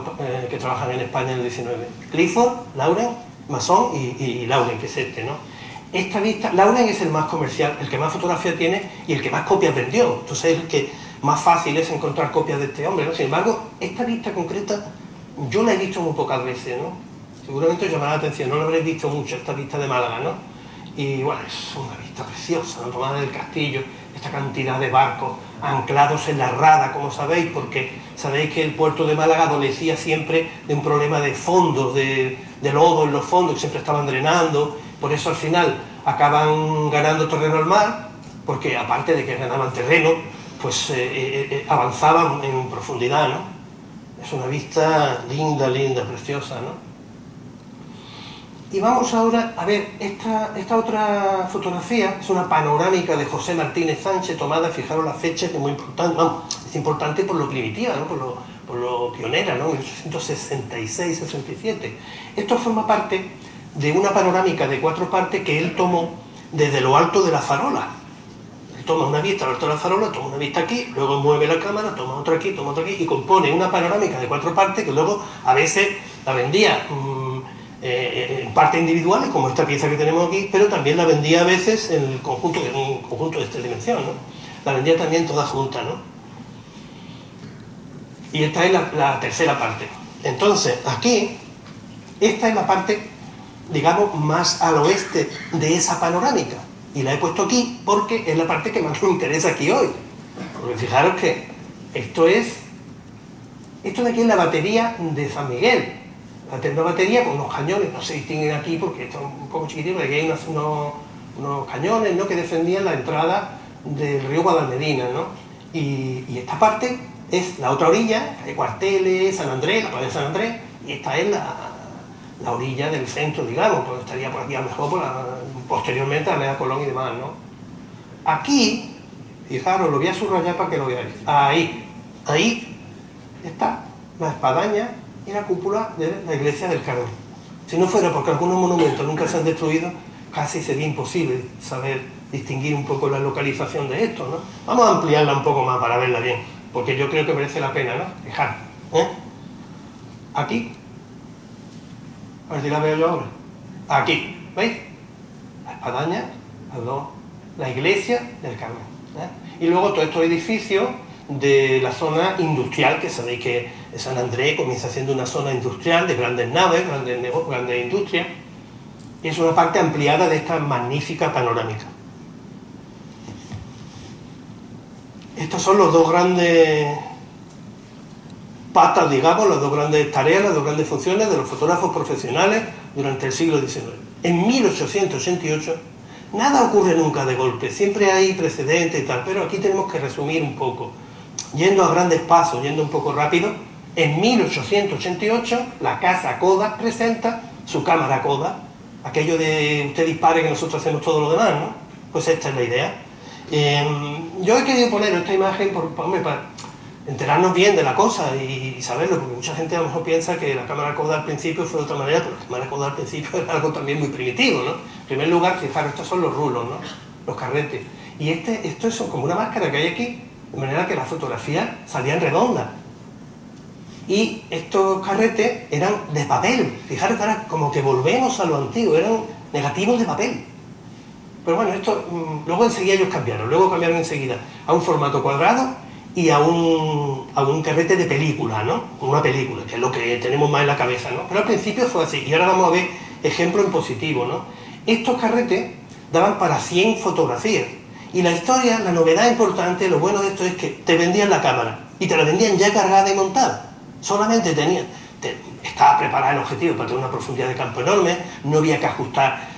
que trabajan en España en el 19. Clifford, Lauren, Masson y Lauren, que es este, ¿no? Esta vista, Lauren es el más comercial, el que más fotografía tiene y el que más copias vendió. Entonces es el que más fácil es encontrar copias de este hombre, ¿no? Sin embargo, esta vista concreta yo la he visto muy pocas veces, ¿no? Seguramente os llamará la atención, no la habréis visto mucho, esta vista de Málaga, ¿no? Y bueno, es una vista preciosa, ¿no? Tomada del castillo, esta cantidad de barcos anclados en la rada, como sabéis, porque sabéis que el puerto de Málaga adolecía siempre de un problema de fondos, de lodo en los fondos, que siempre estaban drenando. Por eso al final acaban ganando terreno al mar, porque aparte de que ganaban terreno, pues avanzaban en profundidad, ¿no? Es una vista linda, linda, preciosa, ¿no? Y vamos ahora a ver, esta otra fotografía es una panorámica de José Martínez Sánchez, tomada, fijaros la fecha, que es muy importante, vamos, es importante por lo primitiva, ¿no? por lo pionera, ¿no? 1866-67. Esto forma parte de una panorámica de 4 partes que él tomó desde lo alto de la farola. Él toma una vista al alto de la farola, toma una vista aquí, luego mueve la cámara, toma otra aquí y compone una panorámica de 4 partes que luego a veces la vendía en partes individuales, como esta pieza que tenemos aquí, pero también la vendía a veces en el conjunto, en un conjunto de esta dimensión, ¿no? La vendía también toda junta, ¿no? Y esta es la tercera parte. Entonces, aquí, esta es la parte digamos, más al oeste de esa panorámica. Y la he puesto aquí porque es la parte que más nos interesa aquí hoy. Porque fijaros que esto de aquí es la batería de San Miguel. Una batería con unos cañones, no se distinguen aquí porque esto es un poco chiquitito, aquí hay unos cañones, ¿no?, que defendían la entrada del río Guadalmedina, ¿no? Y esta parte es la otra orilla, hay cuarteles, San Andrés, la playa de San Andrés, y esta es la orilla del centro, digamos, pues estaría por aquí a lo mejor posteriormente a la Avenida Colón y demás, ¿no? Aquí, fijaros, lo voy a subrayar para que lo veáis. Ahí está la espadaña y la cúpula de la iglesia del Carmen. Si no fuera porque algunos monumentos nunca se han destruido, casi sería imposible saber distinguir un poco la localización de esto, ¿no? Vamos a ampliarla un poco más para verla bien, porque yo creo que merece la pena, ¿no? Fijaros, aquí, a ver si la veo yo ahora. Aquí, ¿veis? La espadaña, la iglesia del Carmen, y luego todos estos edificios de la zona industrial, que sabéis que San Andrés comienza siendo una zona industrial de grandes naves, grandes industrias, y es una parte ampliada de esta magnífica panorámica. Estos son los dos grandes patas, digamos, las dos grandes tareas, las dos grandes funciones de los fotógrafos profesionales durante el siglo XIX. En 1888 nada ocurre nunca de golpe, siempre hay precedentes y tal, pero aquí tenemos que resumir un poco. Yendo a grandes pasos, yendo un poco rápido, en 1888 la casa Kodak presenta su cámara Kodak, aquello de usted dispare que nosotros hacemos todo lo demás, ¿no? Pues esta es la idea. Yo he querido poner esta imagen para enterarnos bien de la cosa y saberlo, porque mucha gente a lo mejor piensa que la cámara Kodak al principio fue de otra manera, pero la cámara Kodak al principio era algo también muy primitivo, ¿no? En primer lugar, fijaros, estos son los rulos, ¿no? Los carretes. Y esto es como una máscara que hay aquí, de manera que las fotografías salían redondas. Y estos carretes eran de papel. Fijaros que ahora como que volvemos a lo antiguo, eran negativos de papel. Pero bueno, esto luego enseguida ellos cambiaron, enseguida a un formato cuadrado y a un carrete de película, ¿no? Una película, que es lo que tenemos más en la cabeza, ¿no? Pero al principio fue así, y ahora vamos a ver ejemplos en positivo, ¿no? Estos carretes daban para 100 fotografías, y la historia, la novedad importante, lo bueno de esto es que te vendían la cámara, y te la vendían ya cargada y montada. Solamente estaba preparado el objetivo para tener una profundidad de campo enorme, no había que ajustar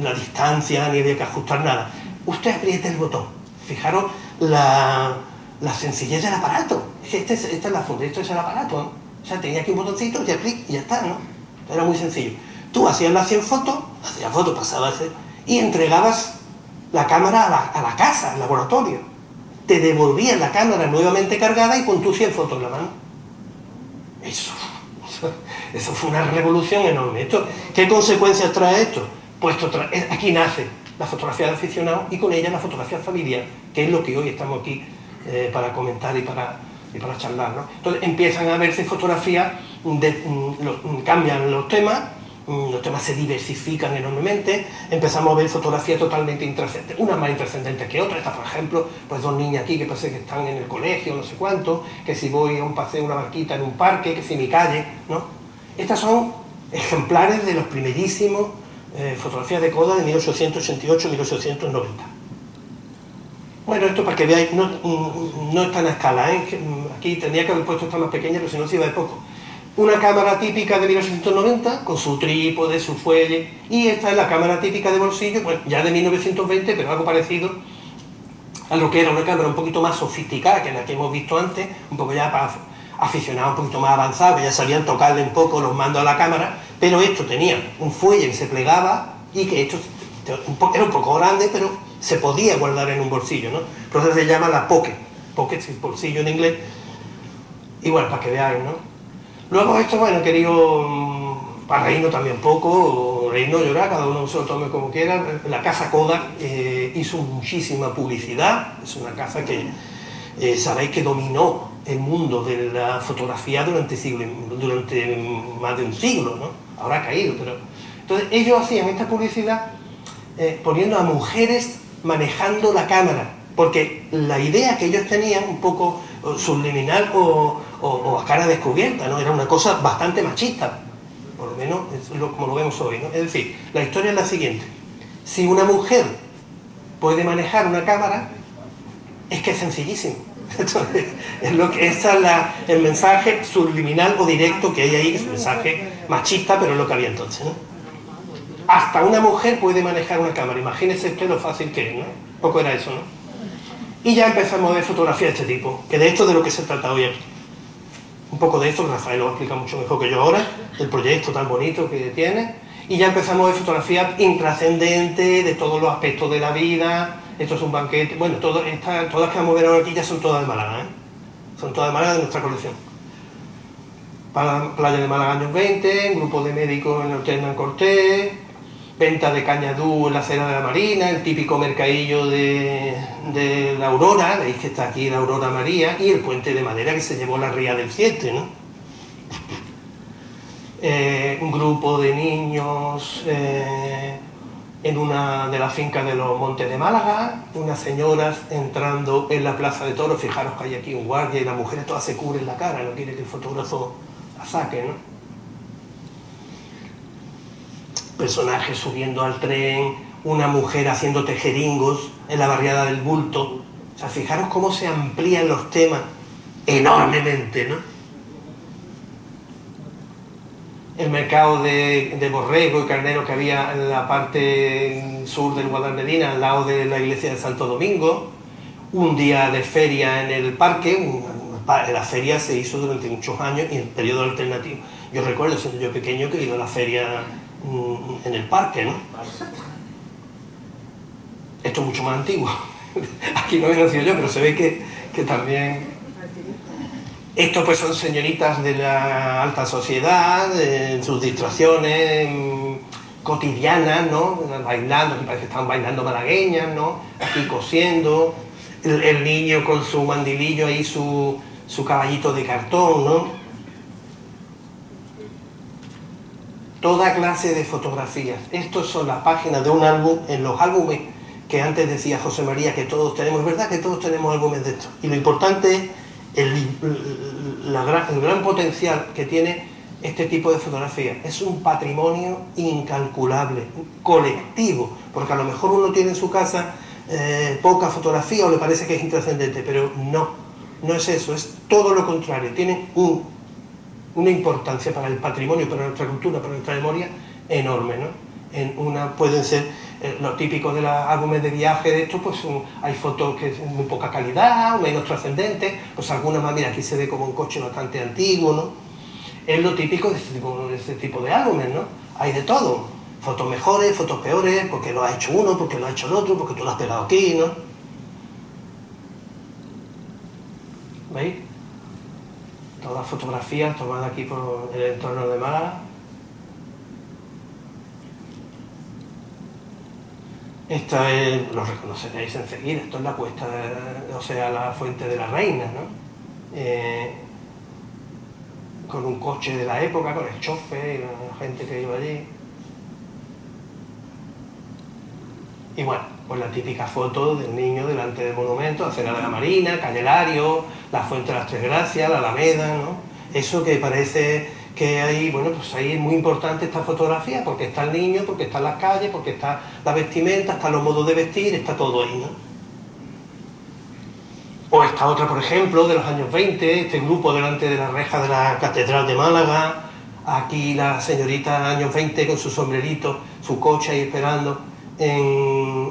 la distancia, ni había que ajustar nada. Usted aprieta el botón. Fijaros la sencillez del aparato. Esta es la funda, esto es el aparato, ¿no? O sea, tenía aquí un botoncito, ya clic y ya está, ¿no? Era muy sencillo. Tú hacías las 100 fotos, pasabas y entregabas la cámara a la casa, al laboratorio. Te devolvían la cámara nuevamente cargada y con tus 100 fotos en la mano. Eso fue una revolución enorme. ¿Qué consecuencias trae esto? Pues aquí nace la fotografía de aficionado y con ella la fotografía familiar, que es lo que hoy estamos aquí para comentar y para charlar, ¿no? Entonces empiezan a verse fotografías, cambian los temas se diversifican enormemente, empezamos a ver fotografías totalmente intrascendentes, unas más intrascendentes que otras. Esta, por ejemplo, pues dos niñas aquí que parece que están en el colegio, no sé cuánto, que si voy a un paseo, una barquita en un parque, que si mi calle, ¿no? Estas son ejemplares de los primerísimos fotografías de Kodak de 1888-1890. Bueno, esto para que veáis, no está en la escala, ¿eh? Aquí tendría que haber puesto esta más pequeña, pero si no se iba de poco. Una cámara típica de 1890, con su trípode, su fuelle, y esta es la cámara típica de bolsillo, pues ya de 1920, pero algo parecido a lo que era una cámara un poquito más sofisticada que la que hemos visto antes, un poco ya para aficionados un poquito más avanzados, que ya sabían tocarle un poco los mandos a la cámara, pero esto tenía un fuelle que se plegaba y que esto era un poco grande, pero se podía guardar en un bolsillo, ¿no? Por eso se llama la pocket es bolsillo en inglés, igual para que veáis, ¿no? Luego esto, bueno, he querido, para reírnos también poco, reírnos, llorar, cada uno se lo tome como quiera. La casa Kodak hizo muchísima publicidad, es una casa que sabéis que dominó el mundo de la fotografía durante más de un siglo, ¿no? Ahora ha caído, pero... Entonces ellos hacían esta publicidad poniendo a mujeres manejando la cámara, porque la idea que ellos tenían, un poco subliminal o a cara descubierta, ¿no? Era una cosa bastante machista. por lo menos como lo vemos hoy, ¿no? Es decir, la historia es la siguiente. Si una mujer puede manejar una cámara, es que es sencillísimo. Entonces, ese es el mensaje subliminal o directo que hay ahí, que es un mensaje machista, pero es lo que había entonces, ¿no? Hasta una mujer puede manejar una cámara, imagínense usted lo fácil que es, ¿no? Poco era eso, ¿no? Y ya empezamos a ver fotografía de este tipo, que de esto es de lo que se trata hoy aquí. Un poco de esto, que Rafael lo va a explicar mucho mejor que yo ahora, el proyecto tan bonito que tiene, y ya empezamos a ver fotografía intrascendente de todos los aspectos de la vida. Esto es un banquete, bueno, todas que vamos a ver ahora aquí ya son todas de Málaga, ¿eh? Son todas de Málaga, de nuestra colección. Playa de Málaga años 20, un grupo de médicos en el Hotel Hernán Cortés, venta de cañadú en la acera de la Marina, el típico mercadillo de la Aurora, veis que está aquí la Aurora María, y el puente de madera que se llevó la Ría del Siete, ¿no? Un grupo de niños en una de las fincas de los Montes de Málaga, unas señoras entrando en la plaza de toros, fijaros que hay aquí un guardia y las mujeres todas se cubren la cara, no quiere que el fotógrafo la saque, ¿no? Personajes subiendo al tren, una mujer haciendo tejeringos en la barriada del Bulto. O sea, fijaros cómo se amplían los temas enormemente, ¿no? El mercado de borrego y carnero que había en la parte sur del Guadalmedina, al lado de la iglesia de Santo Domingo. Un día de feria en el parque. La feria se hizo durante muchos años y en periodo alternativo. Yo recuerdo, siendo yo pequeño, que he ido a la feria en el parque, ¿no? Esto es mucho más antiguo. Aquí no he nacido yo, pero se ve que también... Estos pues son señoritas de la alta sociedad, en sus distracciones cotidianas, ¿no? Bailando, aquí parece que están bailando malagueñas, ¿no? Aquí cosiendo, el niño con su mandilillo ahí, su caballito de cartón, ¿no? Toda clase de fotografías. Estas son las páginas de un álbum, en los álbumes que antes decía José María que todos tenemos, es verdad que todos tenemos álbumes de estos. Y lo importante es el gran potencial que tiene este tipo de fotografías. Es un patrimonio incalculable, colectivo, porque a lo mejor uno tiene en su casa poca fotografía o le parece que es intrascendente, pero no es eso, es todo lo contrario. Tiene una importancia para el patrimonio, para nuestra cultura, para nuestra memoria enorme, ¿no? Pueden ser lo típico de los álbumes de viaje de estos, pues hay fotos que es muy poca calidad, menos trascendentes, pues algunas más, mira, aquí se ve como un coche bastante antiguo, ¿no? Es lo típico de este tipo de álbumes, ¿no? Hay de todo, fotos mejores, fotos peores, porque lo ha hecho uno, porque lo ha hecho el otro, porque tú lo has pegado aquí, ¿no? ¿Veis? Todas fotografías tomadas aquí por el entorno de Málaga. Esta es, lo reconoceréis enseguida, esto es la cuesta, o sea, la Fuente de la Reina, ¿no? Con un coche de la época, con el chofer y la gente que iba allí. Y bueno, pues la típica foto del niño delante del monumento, la acera de la Marina, Calle Lario, la Fuente de las Tres Gracias, la Alameda, ¿no? Eso que parece que ahí, bueno, pues ahí es muy importante esta fotografía, porque está el niño, porque están las calles, porque está la vestimenta, están los modos de vestir, está todo ahí, ¿no? O esta otra, por ejemplo, de los años 20, este grupo delante de la reja de la Catedral de Málaga, aquí la señorita años 20 con su sombrerito, su coche ahí esperando,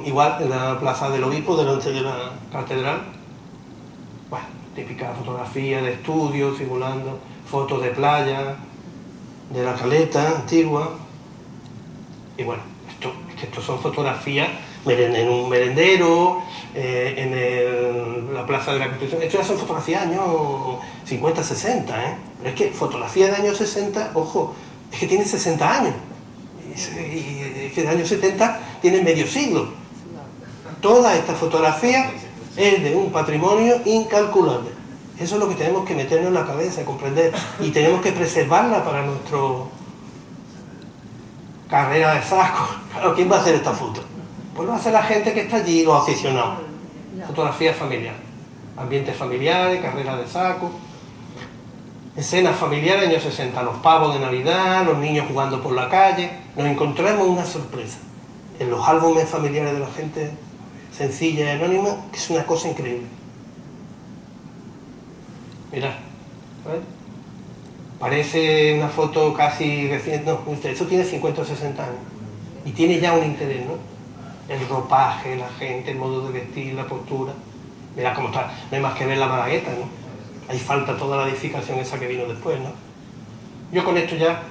igual en la Plaza del Obispo, delante de la Catedral. Bueno, típica fotografía de estudio, simulando fotos de playa, de la caleta antigua. Y bueno, esto son fotografías en un merendero, en la Plaza de la Constitución. Esto ya son fotografías de años 50, 60, ¿eh? Pero es que fotografías de años 60, ojo, es que tienen 60 años. Y es que de años 70 tienen medio siglo. Toda esta fotografía es de un patrimonio incalculable. Eso es lo que tenemos que meternos en la cabeza, comprender, y tenemos que preservarla para nuestra carrera de saco. Claro, ¿quién va a hacer esta foto? Pues lo hace la gente que está allí, los aficionados. Fotografía familiar, ambientes familiares, carrera de saco. Escenas familiares, años 60, los pavos de Navidad, los niños jugando por la calle. Nos encontramos una sorpresa en los álbumes familiares de la gente sencilla y anónima, que es una cosa increíble. Mirad, ¿sabes? Parece una foto casi reciente, no, eso tiene 50 o 60 años y tiene ya un interés, ¿no? El ropaje, la gente, el modo de vestir, la postura. Mirad cómo está, no hay más que ver la Malagueta, ¿no? Ahí falta toda la edificación esa que vino después, ¿no? Yo con esto ya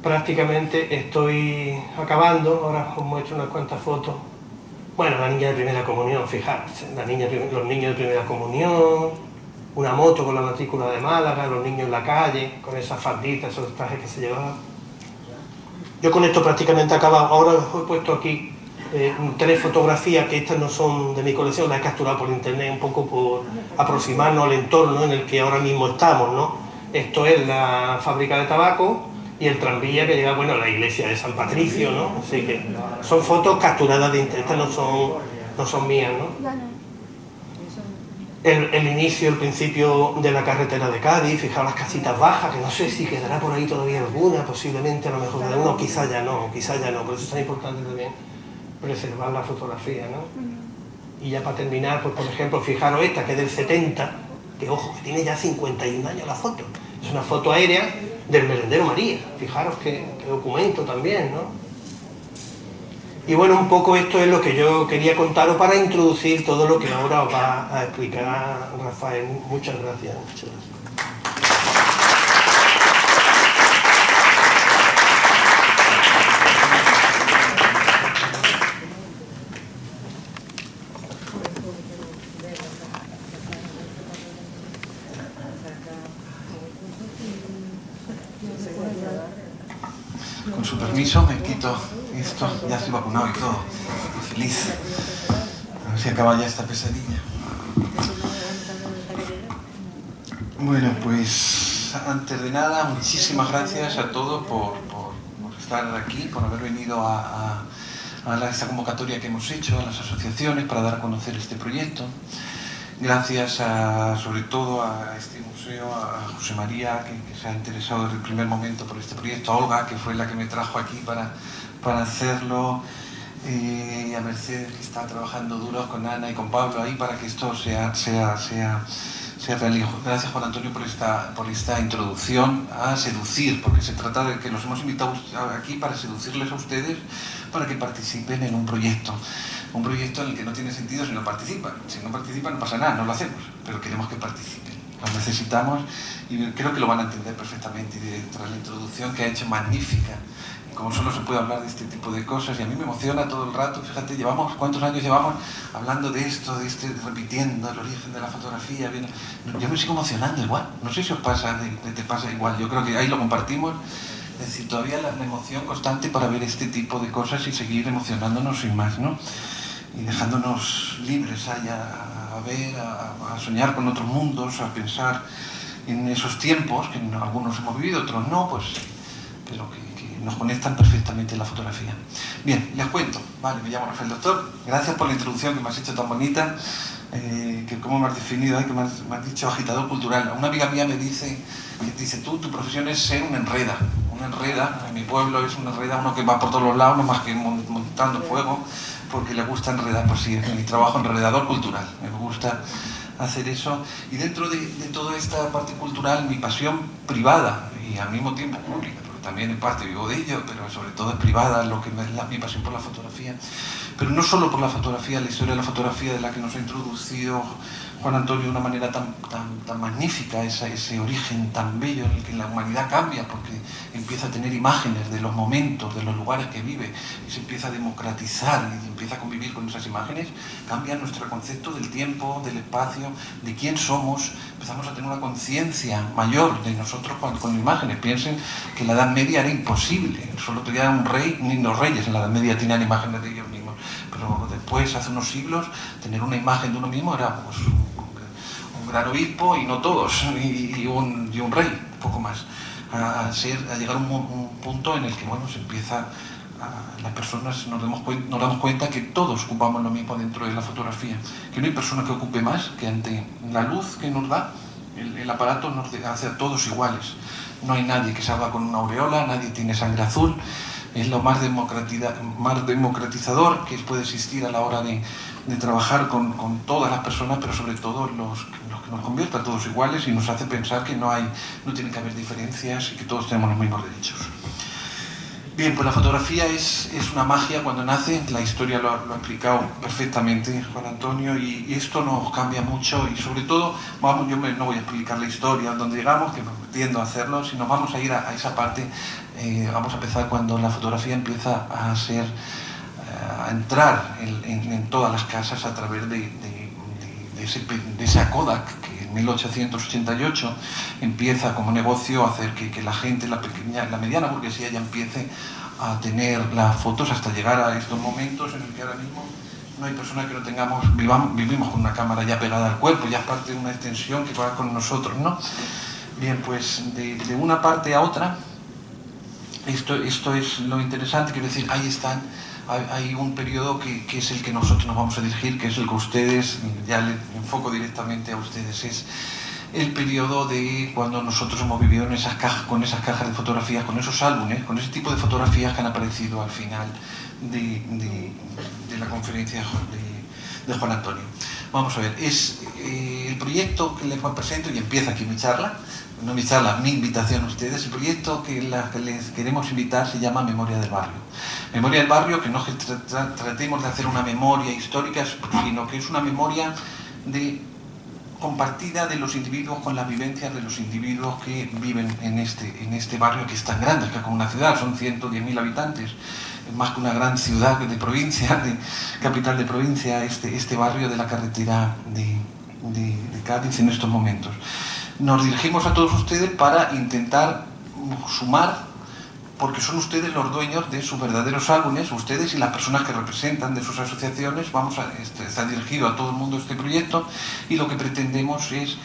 prácticamente estoy acabando. Ahora os muestro unas cuantas fotos. Bueno, la niña de primera comunión, fijaros, los niños de primera comunión, una moto con la matrícula de Málaga, los niños en la calle, con esas falditas, esos trajes que se llevaban. Yo con esto prácticamente he acabado. Ahora os he puesto aquí 3 fotografías, que estas no son de mi colección, las he capturado por internet, un poco por aproximarnos al entorno en el que ahora mismo estamos, ¿no? Esto es la fábrica de tabaco y el tranvía que llega, bueno, a la iglesia de San Patricio, ¿no? Así que son fotos capturadas de internet, estas no son mías, ¿no? El inicio, el principio de la carretera de Cádiz, fijaos las casitas bajas, que no sé si quedará por ahí todavía alguna, posiblemente a lo mejor de uno, quizá ya no, por eso es tan importante también preservar la fotografía, ¿no? Y ya para terminar, pues por ejemplo, fijaros esta, que es del 70, que ojo, que tiene ya 51 años la foto. Es una foto aérea del Merendero María, fijaros qué documento también, ¿no? Y bueno, un poco esto es lo que yo quería contaros para introducir todo lo que ahora os va a explicar Rafael. Muchas gracias. Muchas gracias. Con su permiso me quito esto, ya estoy vacunado y todo, estoy feliz. A ver si acaba ya esta pesadilla. Bueno, pues antes de nada, muchísimas gracias a todos por estar aquí, por haber venido a esta convocatoria que hemos hecho, a las asociaciones, para dar a conocer este proyecto. Gracias sobre todo a este museo, a José María, que se ha interesado desde el primer momento por este proyecto, a Olga, que fue la que me trajo aquí para hacerlo, y a Mercedes, que está trabajando duro con Ana y con Pablo ahí para que esto sea real. Gracias, Juan Antonio, por esta introducción a seducir, porque se trata de que los hemos invitado aquí para seducirles a ustedes, para que participen en un proyecto en el que no tiene sentido si no participan. Si no participan no pasa nada, no lo hacemos, pero queremos que participen. Los necesitamos y creo que lo van a entender perfectamente. Y tras la introducción que ha hecho magnífica, como solo se puede hablar de este tipo de cosas, y a mí me emociona todo el rato. Fíjate, ¿cuántos años llevamos hablando de esto, repitiendo el origen de la fotografía? Yo me sigo emocionando igual. No sé si os pasa, te pasa igual. Yo creo que ahí lo compartimos. Es decir, todavía la emoción constante para ver este tipo de cosas y seguir emocionándonos sin más, ¿no? Y dejándonos libres a ver, a soñar con otros mundos, a pensar en esos tiempos, que algunos hemos vivido, otros no, pues, pero que nos conectan perfectamente la fotografía. Bien, les cuento. Vale, me llamo Rafael Doctor. Gracias por la introducción que me has hecho tan bonita. Que cómo me has definido, que me has dicho agitador cultural. Una amiga mía me dice, tu profesión es ser un enreda. Una enreda, en mi pueblo es una enreda, uno que va por todos los lados, no más que montando fuego, porque le gusta enredar. Pues sí, es mi trabajo, enredador cultural. Me gusta hacer eso. Y dentro de toda esta parte cultural, mi pasión privada y al mismo tiempo pública, porque también en parte vivo de ello, pero sobre todo es privada, mi pasión por la fotografía. Pero no solo por la fotografía, la historia de la fotografía de la que nos ha introducido Juan Antonio de una manera tan magnífica, ese origen tan bello en el que la humanidad cambia, porque empieza a tener imágenes de los momentos, de los lugares que vive, y se empieza a democratizar y empieza a convivir con esas imágenes, cambia nuestro concepto del tiempo, del espacio, de quién somos. Empezamos a tener una conciencia mayor de nosotros con imágenes. Piensen que en la Edad Media era imposible, solo tenía un rey, ni los reyes en la Edad Media tenían imágenes de ellos mismos. Pero después, hace unos siglos, tener una imagen de uno mismo era pues, un gran obispo, y no todos, y un rey, poco más. A llegar a un punto en el que, bueno, se empieza, las personas nos damos cuenta que todos ocupamos lo mismo dentro de la fotografía, que no hay persona que ocupe más, que ante la luz que nos da, el aparato nos hace a todos iguales. No hay nadie que salga con una aureola, nadie tiene sangre azul. Es lo más democratizador que puede existir a la hora de trabajar con todas las personas, pero sobre todo los que nos convierte a todos iguales y nos hace pensar que no tiene que haber diferencias y que todos tenemos los mismos derechos. Bien, pues la fotografía es una magia cuando nace, la historia lo ha explicado perfectamente Juan Antonio, y esto nos cambia mucho, y sobre todo, no voy a explicar la historia, dónde llegamos, que tiendo a hacerlo, sino vamos a ir a esa parte. Vamos a empezar cuando la fotografía empieza a entrar en todas las casas a través de esa Kodak, que en 1888 empieza como negocio a hacer que la gente, la mediana burguesía ya empiece a tener las fotos hasta llegar a estos momentos en el que ahora mismo no hay persona que no vivimos con una cámara ya pegada al cuerpo, ya es parte de una extensión que va con nosotros, ¿no? Bien, pues de una parte a otra, esto es lo interesante, quiero decir, ahí están. Hay un periodo que es el que nosotros nos vamos a dirigir, que es el que ustedes, ya le enfoco directamente a ustedes, es el periodo de cuando nosotros hemos vivido con esas cajas de fotografías, con esos álbumes, con ese tipo de fotografías que han aparecido al final de la conferencia de Juan Antonio. Vamos a ver, es el proyecto que les presento, y empieza aquí mi charla, mi invitación a ustedes. El proyecto que les queremos invitar se llama Memoria del Barrio. Memoria del Barrio, que no tratemos de hacer una memoria histórica, sino que es una memoria compartida de los individuos con las vivencias de los individuos que viven en este barrio, que es tan grande, que es como una ciudad, son 110.000 habitantes, más que una gran ciudad de provincia, de capital de provincia, este barrio de la carretera de Cádiz en estos momentos. Nos dirigimos a todos ustedes para intentar sumar, porque son ustedes los dueños de sus verdaderos álbumes, ustedes y las personas que representan de sus asociaciones. Está dirigido a todo el mundo este proyecto, y lo que pretendemos es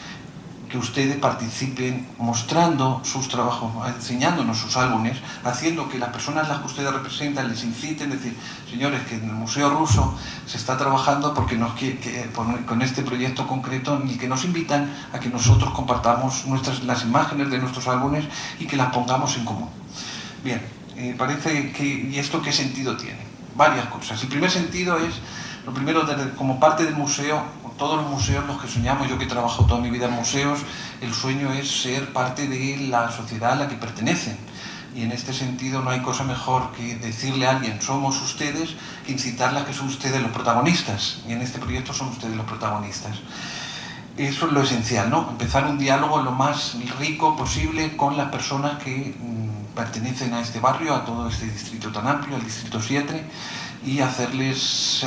que ustedes participen mostrando sus trabajos, enseñándonos sus álbumes, haciendo que las personas a las que ustedes representan les inciten, decir, señores, que en el Museo Ruso se está trabajando porque con este proyecto concreto, en el que nos invitan a que nosotros compartamos las imágenes de nuestros álbumes y que las pongamos en común. Bien, parece que... ¿Y esto qué sentido tiene? Varias cosas. El primer sentido es, lo primero, como parte del museo, todos los museos, los que soñamos, yo que he trabajado toda mi vida en museos, el sueño es ser parte de la sociedad a la que pertenecen. Y en este sentido no hay cosa mejor que decirle a alguien, somos ustedes, que incitarla a que son ustedes los protagonistas. Y en este proyecto son ustedes los protagonistas. Eso es lo esencial, ¿no? Empezar un diálogo lo más rico posible con las personas que pertenecen a este barrio, a todo este distrito tan amplio, al distrito 7, y hacerles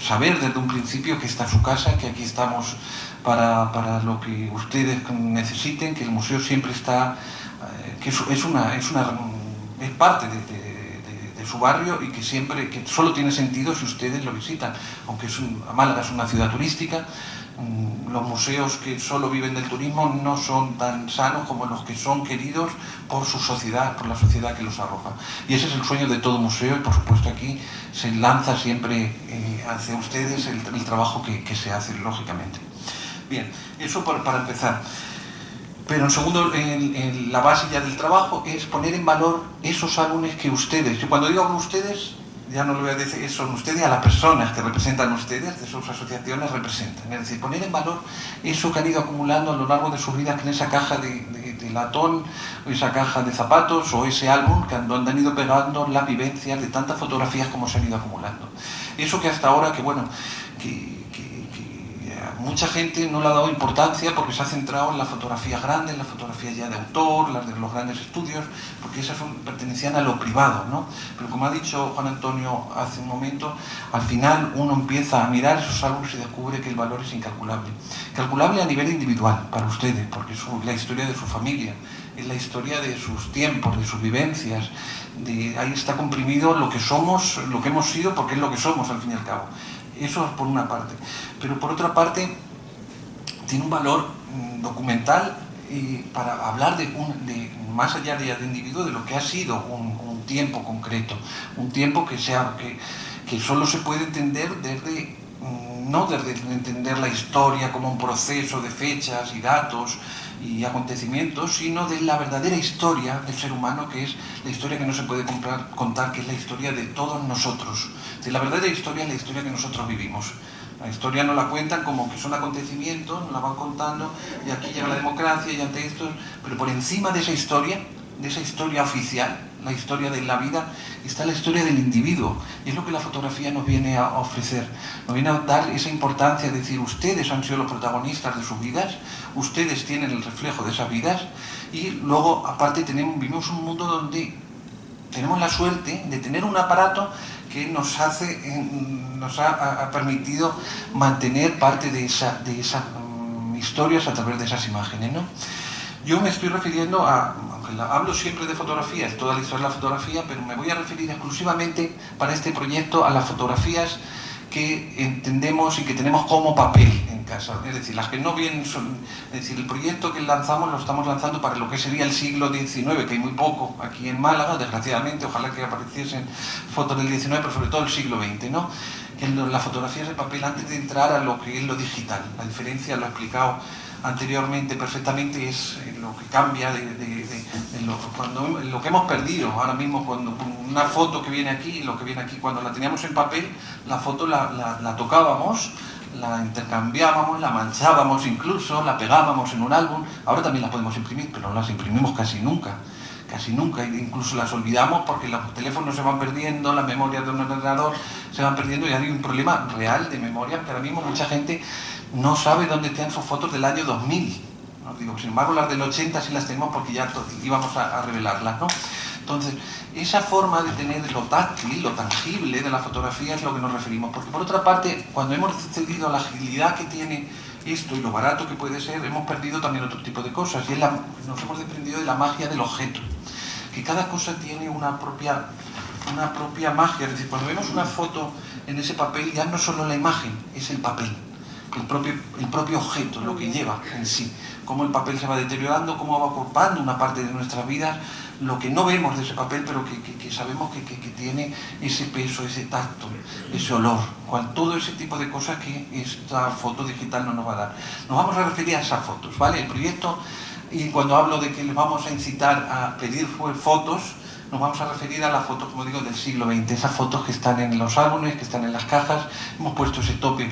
saber desde un principio que esta es su casa, que aquí estamos para lo que ustedes necesiten, que el museo siempre está, que es parte de su barrio, y que solo tiene sentido si ustedes lo visitan. Aunque Málaga es una ciudad turística, los museos que solo viven del turismo no son tan sanos como los que son queridos por su sociedad, por la sociedad que los arroja. Y ese es el sueño de todo museo, y por supuesto aquí se lanza siempre hacia ustedes el trabajo que se hace, lógicamente. Bien, eso para empezar. Pero en segundo, la base ya del trabajo es poner en valor esos álbumes que ustedes, y cuando digo ustedes, ya no lo voy a decir, son ustedes, a las personas que representan ustedes, de sus asociaciones representan. Es decir, poner en valor eso que han ido acumulando a lo largo de sus vidas, que en esa caja de latón, o esa caja de zapatos, o ese álbum donde han ido pegando las vivencias de tantas fotografías como se han ido acumulando. Eso que hasta ahora, que mucha gente no le ha dado importancia, porque se ha centrado en las fotografías grandes, las fotografías ya de autor, las de los grandes estudios, porque esas pertenecían a lo privado, ¿no? Pero como ha dicho Juan Antonio hace un momento, al final uno empieza a mirar esos álbumes y descubre que el valor es incalculable. Calculable a nivel individual para ustedes, porque es la historia de su familia, es la historia de sus tiempos, de sus vivencias, ahí está comprimido lo que somos, lo que hemos sido, porque es lo que somos al fin y al cabo. Eso es por una parte. Pero por otra parte, tiene un valor documental para hablar más allá de individuo, de lo que ha sido un tiempo concreto. Un tiempo que solo se puede entender desde no de entender la historia como un proceso de fechas y datos y acontecimientos, sino de la verdadera historia del ser humano, que es la historia que no se puede contar, que es la historia de todos nosotros. La verdadera historia es la historia que nosotros vivimos. La historia no la cuentan como que son acontecimientos, nos la van contando, y aquí llega la democracia y ante esto, pero por encima de esa historia oficial, la historia de la vida, está la historia del individuo. Y es lo que la fotografía nos viene a ofrecer. Nos viene a dar esa importancia, es decir, ustedes han sido los protagonistas de sus vidas, ustedes tienen el reflejo de esas vidas, y luego, aparte, vivimos un mundo donde tenemos la suerte de tener un aparato que nos ha permitido mantener parte de esas historias a través de esas imágenes, ¿no? Yo me estoy refiriendo aunque hablo siempre de fotografías, toda la historia de la fotografía, pero me voy a referir exclusivamente para este proyecto a las fotografías que entendemos y que tenemos como papel en casa. Es decir, las que no vienen son... Es decir, el proyecto que lanzamos lo estamos lanzando para lo que sería el siglo XIX, que hay muy poco aquí en Málaga, desgraciadamente, ojalá que apareciesen fotos del XIX, pero sobre todo el siglo XX, ¿no? Que las fotografías de papel, antes de entrar a lo que es lo digital. La diferencia, lo he explicado anteriormente perfectamente, es lo que cambia lo que hemos perdido ahora mismo. Cuando una foto que viene aquí, lo que viene aquí, cuando la teníamos en papel, la foto la tocábamos, la intercambiábamos, la manchábamos incluso, la pegábamos en un álbum. Ahora también las podemos imprimir, pero no las imprimimos casi nunca, incluso las olvidamos porque los teléfonos se van perdiendo, las memorias de un ordenador se van perdiendo, y hay un problema real de memoria, que ahora mismo mucha gente no sabe dónde están sus fotos del año 2000. ¿No? Digo, sin embargo, las del 80 sí las tenemos porque ya íbamos a revelarlas, ¿no? Entonces, esa forma de tener lo táctil, lo tangible de la fotografía es lo que nos referimos. Porque por otra parte, cuando hemos cedido a la agilidad que tiene esto y lo barato que puede ser, hemos perdido también otro tipo de cosas. Y nos hemos desprendido de la magia del objeto. Que cada cosa tiene una propia magia. Es decir, cuando vemos una foto en ese papel, ya no solo la imagen, es el papel. El propio objeto, lo que lleva en sí, cómo el papel se va deteriorando, cómo va ocupando una parte de nuestras vidas, lo que no vemos de ese papel, pero que sabemos que tiene ese peso, ese tacto, ese olor, todo ese tipo de cosas que esta foto digital no nos va a dar. Nos vamos a referir a esas fotos, ¿vale? El proyecto, y cuando hablo de que les vamos a incitar a pedir fotos, nos vamos a referir a las fotos, como digo, del siglo XX, esas fotos que están en los álbumes, que están en las cajas. Hemos puesto ese tope,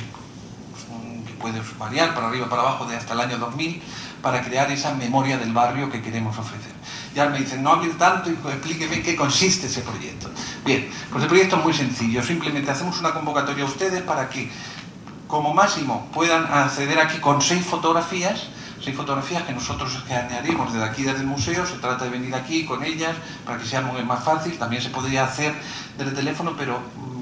puede variar para arriba, para abajo, de hasta el año 2000, para crear esa memoria del barrio que queremos ofrecer. Ya me dicen, no hable tanto y explíqueme qué consiste ese proyecto. Bien, pues el proyecto es muy sencillo. Simplemente hacemos una convocatoria a ustedes para que, como máximo, puedan acceder aquí con 6 fotografías que nosotros escanearemos desde aquí, desde el museo. Se trata de venir aquí con ellas para que sea más fácil. También se podría hacer desde el teléfono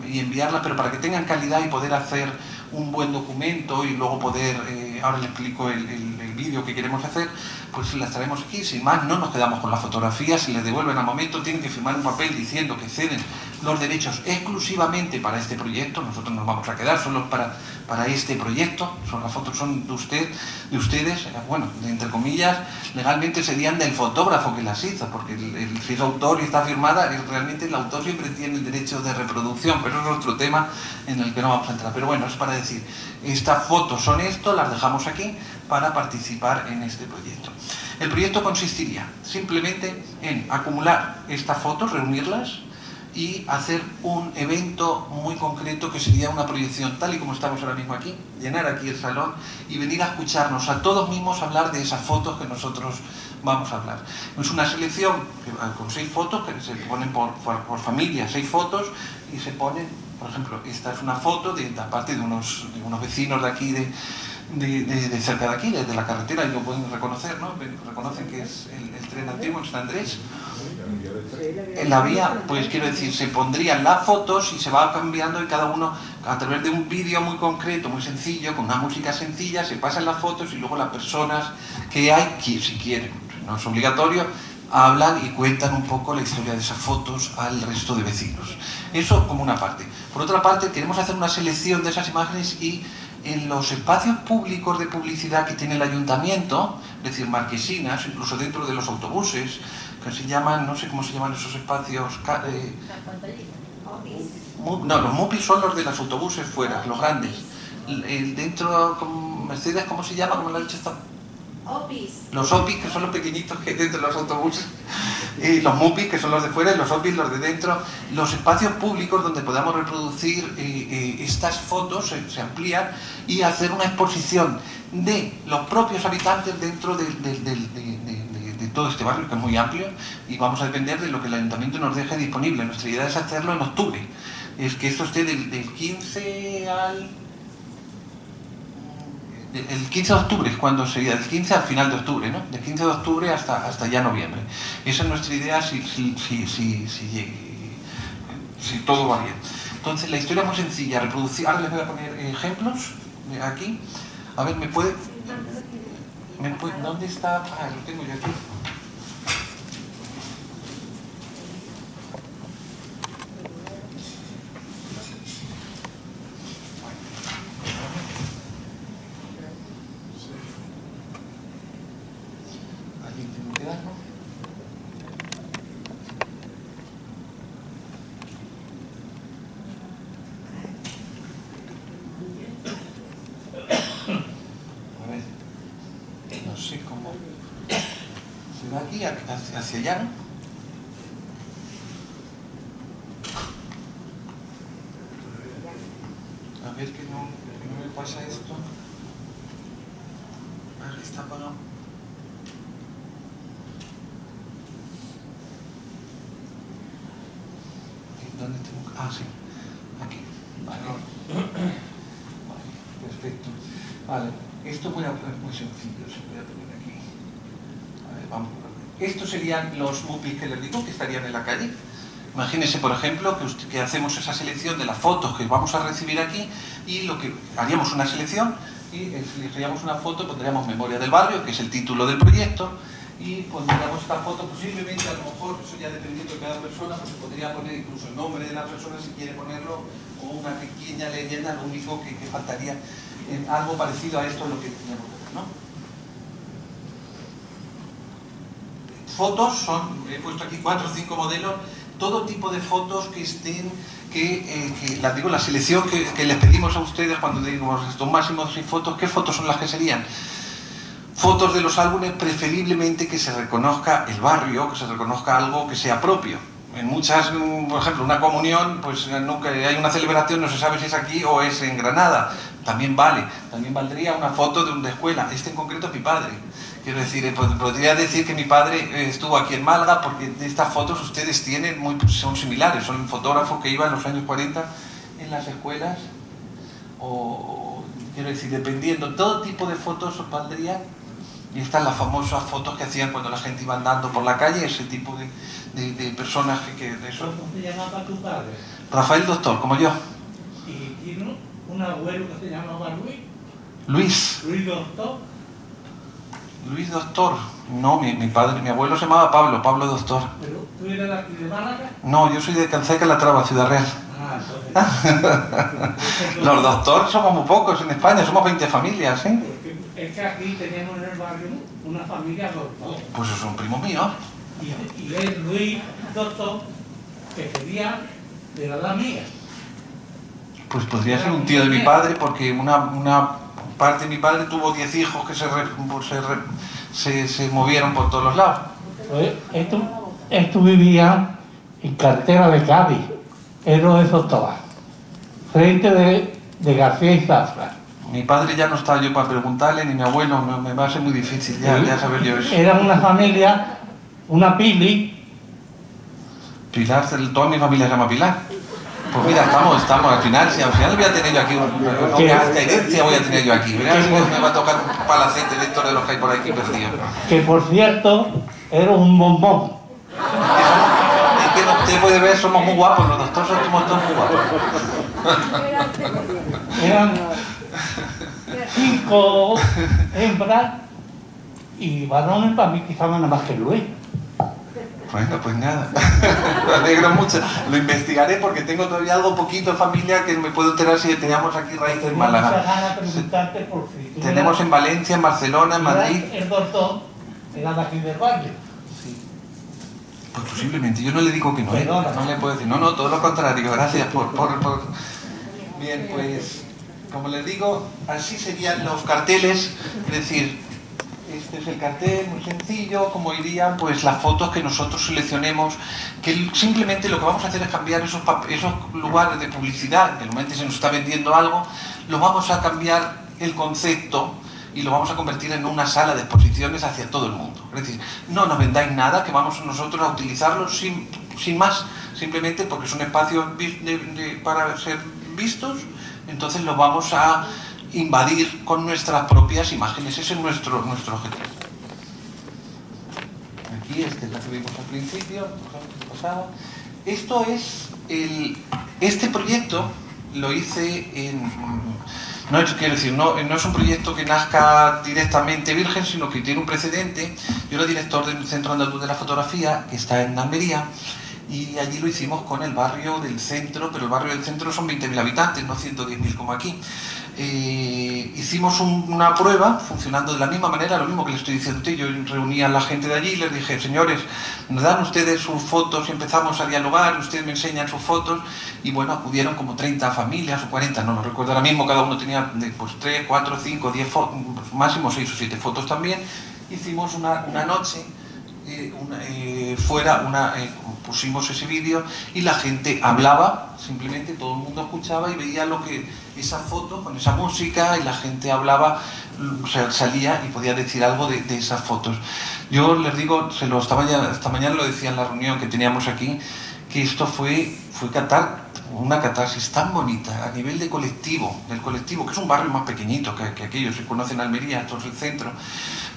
y enviarlas, pero para que tengan calidad y poder hacer un buen documento y luego poder, ahora les explico el vídeo que queremos hacer, pues las traemos aquí. Sin más, no nos quedamos con las fotografías, se les devuelven al momento, tienen que firmar un papel diciendo que ceden los derechos exclusivamente para este proyecto. Nosotros nos vamos a quedar solo para este proyecto. Las fotos son de ustedes, bueno, entre comillas, legalmente serían del fotógrafo que las hizo, porque si es autor y está firmada, realmente el autor siempre tiene el derecho de reproducción, pero es otro tema en el que no vamos a entrar. Pero bueno, es para decir, estas fotos son esto, las dejamos aquí para participar en este proyecto. El proyecto consistiría simplemente en acumular estas fotos, reunirlas y hacer un evento muy concreto que sería una proyección tal y como estamos ahora mismo aquí, llenar aquí el salón y venir a escucharnos a todos mismos hablar de esas fotos que nosotros vamos a hablar. Es una selección con 6 fotos que se ponen por familia, 6 fotos, y se ponen, por ejemplo, esta es una foto de parte de unos vecinos de aquí, de cerca de aquí, desde la carretera, y lo pueden reconocer, ¿no? Reconocen que es el tren antiguo en San Andrés. En la vía, pues quiero decir, se pondrían las fotos y se va cambiando, y cada uno, a través de un vídeo muy concreto, muy sencillo, con una música sencilla, se pasan las fotos y luego las personas que hay, si quieren, no es obligatorio, hablan y cuentan un poco la historia de esas fotos al resto de vecinos. Eso como una parte. Por otra parte, queremos hacer una selección de esas imágenes y en los espacios públicos de publicidad que tiene el ayuntamiento, es decir, marquesinas, incluso dentro de los autobuses, que se llaman, no sé cómo se llaman esos espacios... No, los MUPIs son los de los autobuses fuera, los grandes. dentro, Mercedes, ¿cómo se llama? ¿Cómo lo ha dicho esto? Opis. Los opis, que son los pequeñitos que hay dentro de los autobuses, los mupis, que son los de fuera, y los opis, los de dentro. Los espacios públicos donde podamos reproducir estas fotos se amplían y hacer una exposición de los propios habitantes dentro de todo este barrio, que es muy amplio, y vamos a depender de lo que el ayuntamiento nos deje disponible. Nuestra idea es hacerlo en octubre. Es que esto esté del 15 al... El 15 de octubre es cuando sería, el 15 al final de octubre, ¿no? Del 15 de octubre hasta ya noviembre. Esa es nuestra idea si todo va bien. Entonces la historia es muy sencilla, reproducir. Ahora les voy a poner ejemplos de aquí. A ver, ¿me puede? ¿Dónde está? Ah, lo tengo yo aquí. Hacia allá, ¿no? A ver que no me pasa esto. Aquí está apagado. ¿Dónde tengo? Ah, sí. Aquí. Vale. Vale, perfecto. Vale. Esto es muy sencillo. Se puede poner aquí. A ver, vamos. Estos serían los mupis que les digo, que estarían en la calle. Imagínense, por ejemplo, que hacemos esa selección de las fotos que vamos a recibir aquí y lo que haríamos una selección y elegiríamos una foto, pondríamos Memoria del Barrio, que es el título del proyecto, y pondríamos esta foto, posiblemente, a lo mejor, eso ya dependiendo de cada persona, pues se podría poner incluso el nombre de la persona si quiere ponerlo, o una pequeña leyenda, lo único que faltaría, algo parecido a esto es lo que teníamos que hacer, ¿no? Fotos son, he puesto aquí 4 o 5 modelos, todo tipo de fotos que estén, las digo, la selección que les pedimos a ustedes cuando digo estos máximos 6 fotos, ¿qué fotos son las que serían? Fotos de los álbumes, preferiblemente que se reconozca el barrio, que se reconozca algo que sea propio. En muchas, por ejemplo, una comunión, pues nunca hay una celebración, no se sabe si es aquí o es en Granada. También valdría una foto de una escuela. Este en concreto es mi padre. Quiero decir, podría decir que mi padre estuvo aquí en Málaga porque de estas fotos ustedes tienen, son similares, son fotógrafos que iban en los años 40 en las escuelas, o quiero decir, dependiendo, todo tipo de fotos os valdría, y están las famosas fotos que hacían cuando la gente iba andando por la calle, ese tipo de personas que de eso. ¿Cómo se llamaba tu padre? Rafael Doctor, como yo. ¿Y tiene un abuelo que se llamaba Luis? Luis. ¿Luis Doctor? Luis Doctor. No, mi abuelo se llamaba Pablo Doctor. ¿Pero tú eres de aquí de Málaga? No, yo soy de Canseca, Calatrava, Ciudad Real. Los Doctor somos muy pocos en España, somos 20 familias, ¿eh? Es que aquí tenemos en el barrio una familia Doctor. Pues esos son primos míos. Y es Luis Doctor, que sería de la edad mía. Pues podría ser un tío de mi padre, porque una parte de mi padre tuvo 10 hijos que se movieron por todos los lados. Pues esto vivía en carretera de Cádiz, Héroe de Sotobá, frente de García y Zafra. Mi padre ya no estaba yo para preguntarle, ni mi abuelo, me va a ser muy difícil ya saber yo eso. Era una familia, una Pili. Pilar, toda mi familia se llama Pilar. Pues mira, estamos, al final voy a tener yo aquí una herencia voy a tener yo aquí. Verás si me va a tocar un palacete de estos de los que hay por aquí perdidos. Que por cierto, era un bombón. Es que usted puede ver, somos muy guapos, los doctores somos todos muy guapos. Eran 5 hembras y varones para mí quizá nada más que Luis. Bueno, pues nada, me alegro mucho. Lo investigaré porque tengo todavía algo poquito de familia que me puedo enterar si teníamos aquí raíces en Málaga. Tenemos en Valencia, en Barcelona, en Madrid. El doctor era de aquí del barrio. Sí. Pues posiblemente, yo no le digo que no, Perdona. no le puedo decir, no, todo lo contrario, gracias por... Bien, pues como les digo, así serían los carteles, es decir, este es el cartel, muy sencillo, como irían pues las fotos que nosotros seleccionemos, que simplemente lo que vamos a hacer es cambiar esos lugares de publicidad, que normalmente se nos está vendiendo algo, lo vamos a cambiar el concepto y lo vamos a convertir en una sala de exposiciones hacia todo el mundo. Es decir, no nos vendáis nada, que vamos nosotros a utilizarlo sin más, simplemente porque son espacios para ser vistos, entonces los vamos a invadir con nuestras propias imágenes. Ese es nuestro objetivo. Aquí esta es la que vimos al principio, esto es este proyecto lo hice en... No, quiero decir, no es un proyecto que nazca directamente virgen, sino que tiene un precedente. Yo era director del Centro Andaluz de la Fotografía, que está en Almería, y allí lo hicimos con el barrio del centro, pero el barrio del centro son 20.000 habitantes, no 110.000 como aquí. Hicimos una prueba funcionando de la misma manera, lo mismo que le estoy diciendo a usted. Yo reuní a la gente de allí y les dije, señores, nos dan ustedes sus fotos y empezamos a dialogar, ustedes me enseñan sus fotos, y bueno, acudieron como 30 familias o 40, no lo recuerdo ahora mismo, cada uno tenía pues 3, 4, 5, 10 fotos, máximo 6 o 7 fotos también. Hicimos una noche pusimos ese vídeo y la gente hablaba, simplemente todo el mundo escuchaba y veía esa foto con esa música, y la gente hablaba, o sea, salía y podía decir algo de esas fotos. Yo les digo, esta mañana lo decía en la reunión que teníamos aquí, que esto fue una catarsis tan bonita a nivel del colectivo, que es un barrio más pequeñito que aquellos que conocen Almería, esto es el centro,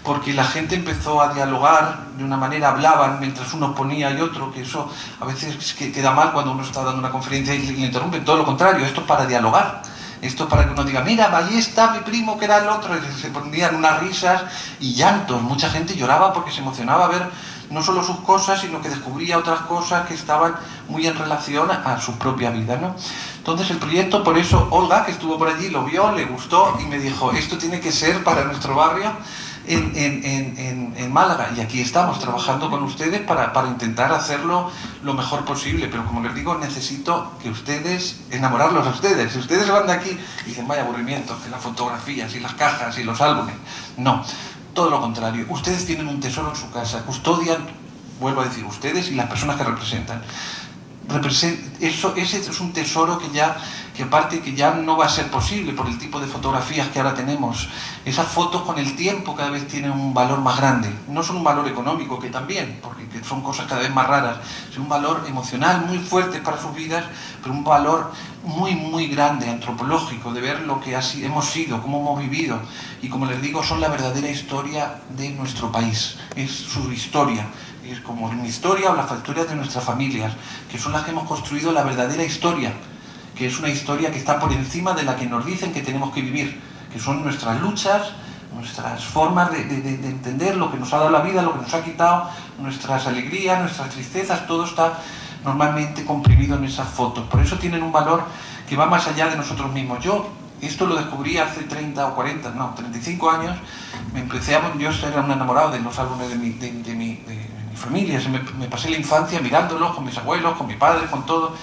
porque la gente empezó a dialogar de una manera, hablaban mientras uno ponía y otro, que eso a veces queda mal cuando uno está dando una conferencia y le interrumpen, todo lo contrario, esto es para dialogar. Esto es para que uno diga, mira, allí está mi primo que era el otro, y se ponían unas risas y llantos, mucha gente lloraba porque se emocionaba ver no solo sus cosas, sino que descubría otras cosas que estaban muy en relación a su propia vida, ¿no? Entonces el proyecto, por eso Olga, que estuvo por allí, lo vio, le gustó y me dijo, esto tiene que ser para nuestro barrio en Málaga, y aquí estamos trabajando con ustedes para intentar hacerlo lo mejor posible, pero como les digo, necesito que ustedes, enamorarlos a ustedes. Si ustedes van de aquí y dicen, vaya aburrimiento, que las fotografías y las cajas y los álbumes, no, todo lo contrario, ustedes tienen un tesoro en su casa, custodian, vuelvo a decir, ustedes y las personas que representan. Ese es un tesoro que aparte que ya no va a ser posible por el tipo de fotografías que ahora tenemos. Esas fotos con el tiempo cada vez tienen un valor más grande. No son un valor económico, que también, porque son cosas cada vez más raras, sino un valor emocional muy fuerte para sus vidas, pero un valor muy, muy grande, antropológico, de ver lo que hemos sido, cómo hemos vivido. Y como les digo, son la verdadera historia de nuestro país. Es su historia. Es como mi historia o las historias de nuestras familias, que son las que hemos construido la verdadera historia, que es una historia que está por encima de la que nos dicen que tenemos que vivir, que son nuestras luchas, nuestras formas de entender lo que nos ha dado la vida, lo que nos ha quitado, nuestras alegrías, nuestras tristezas, todo está normalmente comprimido en esas fotos. Por eso tienen un valor que va más allá de nosotros mismos. Yo esto lo descubrí hace 30 o 40, no, 35 años, yo era un enamorado de los álbumes de mi familia, me pasé la infancia mirándolos con mis abuelos, con mi padre, con todo,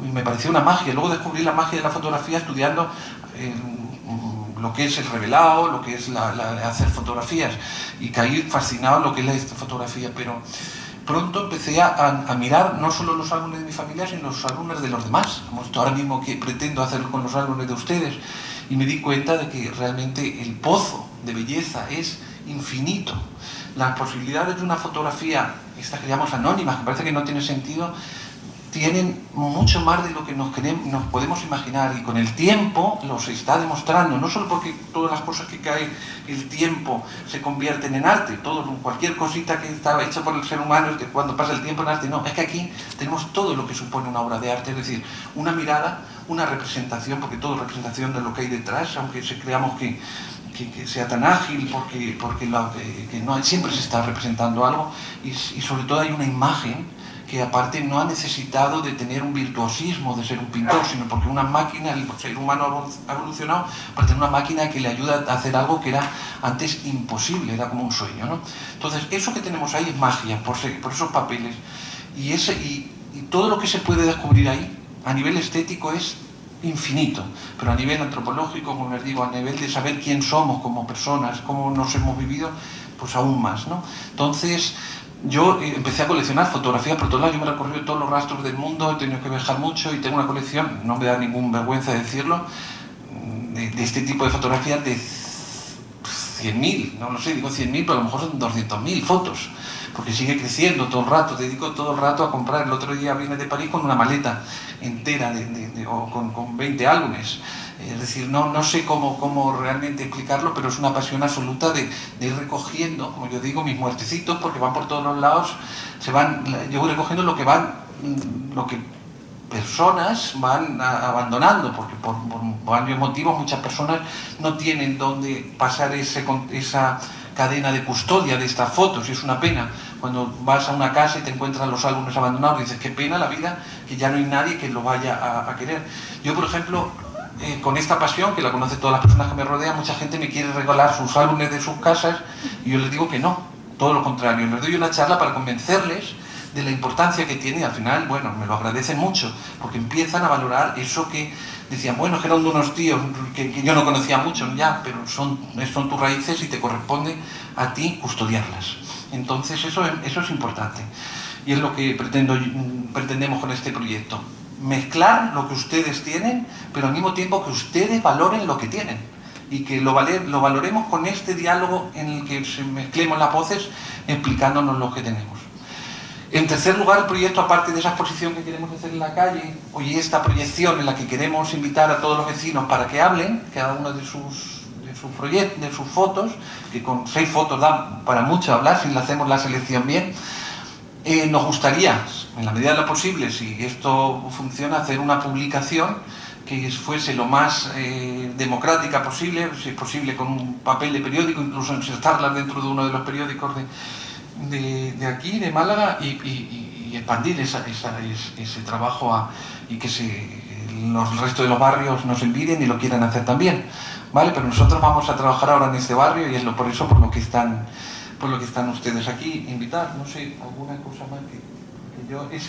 y me pareció una magia. Luego descubrí la magia de la fotografía estudiando lo que es el revelado, lo que es hacer fotografías, y caí fascinado en lo que es la fotografía, pero pronto empecé a mirar no solo los álbumes de mi familia, sino los álbumes de los demás, como esto ahora mismo que pretendo hacer con los álbumes de ustedes, y me di cuenta de que realmente el pozo de belleza es infinito. Las posibilidades de una fotografía, esta que llamamos anónimas, que parece que no tiene sentido, tienen mucho más de lo que nos podemos imaginar, y con el tiempo los está demostrando, no solo porque todas las cosas que caen el tiempo se convierten en arte, cualquier cosita que está hecha por el ser humano, es que cuando pasa el tiempo en arte, no, es que aquí tenemos todo lo que supone una obra de arte, es decir, una mirada, una representación, porque todo es representación de lo que hay detrás, aunque creamos que sea tan ágil, porque no, siempre se está representando algo, y sobre todo hay una imagen que aparte no ha necesitado de tener un virtuosismo de ser un pintor, sino porque una máquina, el ser humano ha evolucionado para tener una máquina que le ayuda a hacer algo que era antes imposible, era como un sueño, ¿no? Entonces, eso que tenemos ahí es magia, por esos papeles, y todo lo que se puede descubrir ahí, a nivel estético, es infinito, pero a nivel antropológico, como les digo, a nivel de saber quién somos como personas, cómo nos hemos vivido, pues aún más, ¿no? Entonces, yo empecé a coleccionar fotografías por todos lados. Yo me he recorrido todos los rastros del mundo, he tenido que viajar mucho y tengo una colección, no me da ninguna vergüenza decirlo, de este tipo de fotografías de 100.000, no lo sé, digo 100.000, pero a lo mejor son 200.000 fotos, porque sigue creciendo todo el rato, dedico todo el rato a comprar. El otro día vine de París con una maleta entera o con 20 álbumes. Es decir, no sé cómo realmente explicarlo, pero es una pasión absoluta de ir recogiendo, como yo digo, mis muertecitos, porque van por todos los lados, yo voy recogiendo lo que personas van abandonando, porque por varios motivos muchas personas no tienen dónde pasar esa cadena de custodia de estas fotos, y es una pena. Cuando vas a una casa y te encuentras los álbumes abandonados, dices, qué pena la vida, que ya no hay nadie que lo vaya a querer. Yo, por ejemplo, con esta pasión, que la conocen todas las personas que me rodean, mucha gente me quiere regalar sus álbumes de sus casas, y yo les digo que no, todo lo contrario. Les doy una charla para convencerles de la importancia que tiene, y al final, bueno, me lo agradecen mucho, porque empiezan a valorar eso que decían, bueno, es que eran de unos tíos que yo no conocía mucho, ya, pero son tus raíces y te corresponde a ti custodiarlas. Entonces eso es importante, y es lo que pretendemos con este proyecto. Mezclar lo que ustedes tienen, pero al mismo tiempo que ustedes valoren lo que tienen, y que lo valoremos con este diálogo en el que mezclemos las voces, explicándonos lo que tenemos. En tercer lugar, el proyecto, aparte de esa exposición que queremos hacer en la calle, y esta proyección en la que queremos invitar a todos los vecinos para que hablen, cada uno de sus fotos, que con 6 fotos dan para mucho hablar si le hacemos la selección bien, nos gustaría, en la medida de lo posible, si esto funciona, hacer una publicación que fuese lo más democrática posible, si es posible con un papel de periódico, incluso insertarla dentro de uno de los periódicos de aquí, de Málaga, y expandir ese trabajo y que el resto de los barrios nos envidien y lo quieran hacer también, ¿vale? Pero nosotros vamos a trabajar ahora en este barrio, y es por eso por lo que están ustedes aquí, invitar, no sé, alguna cosa más que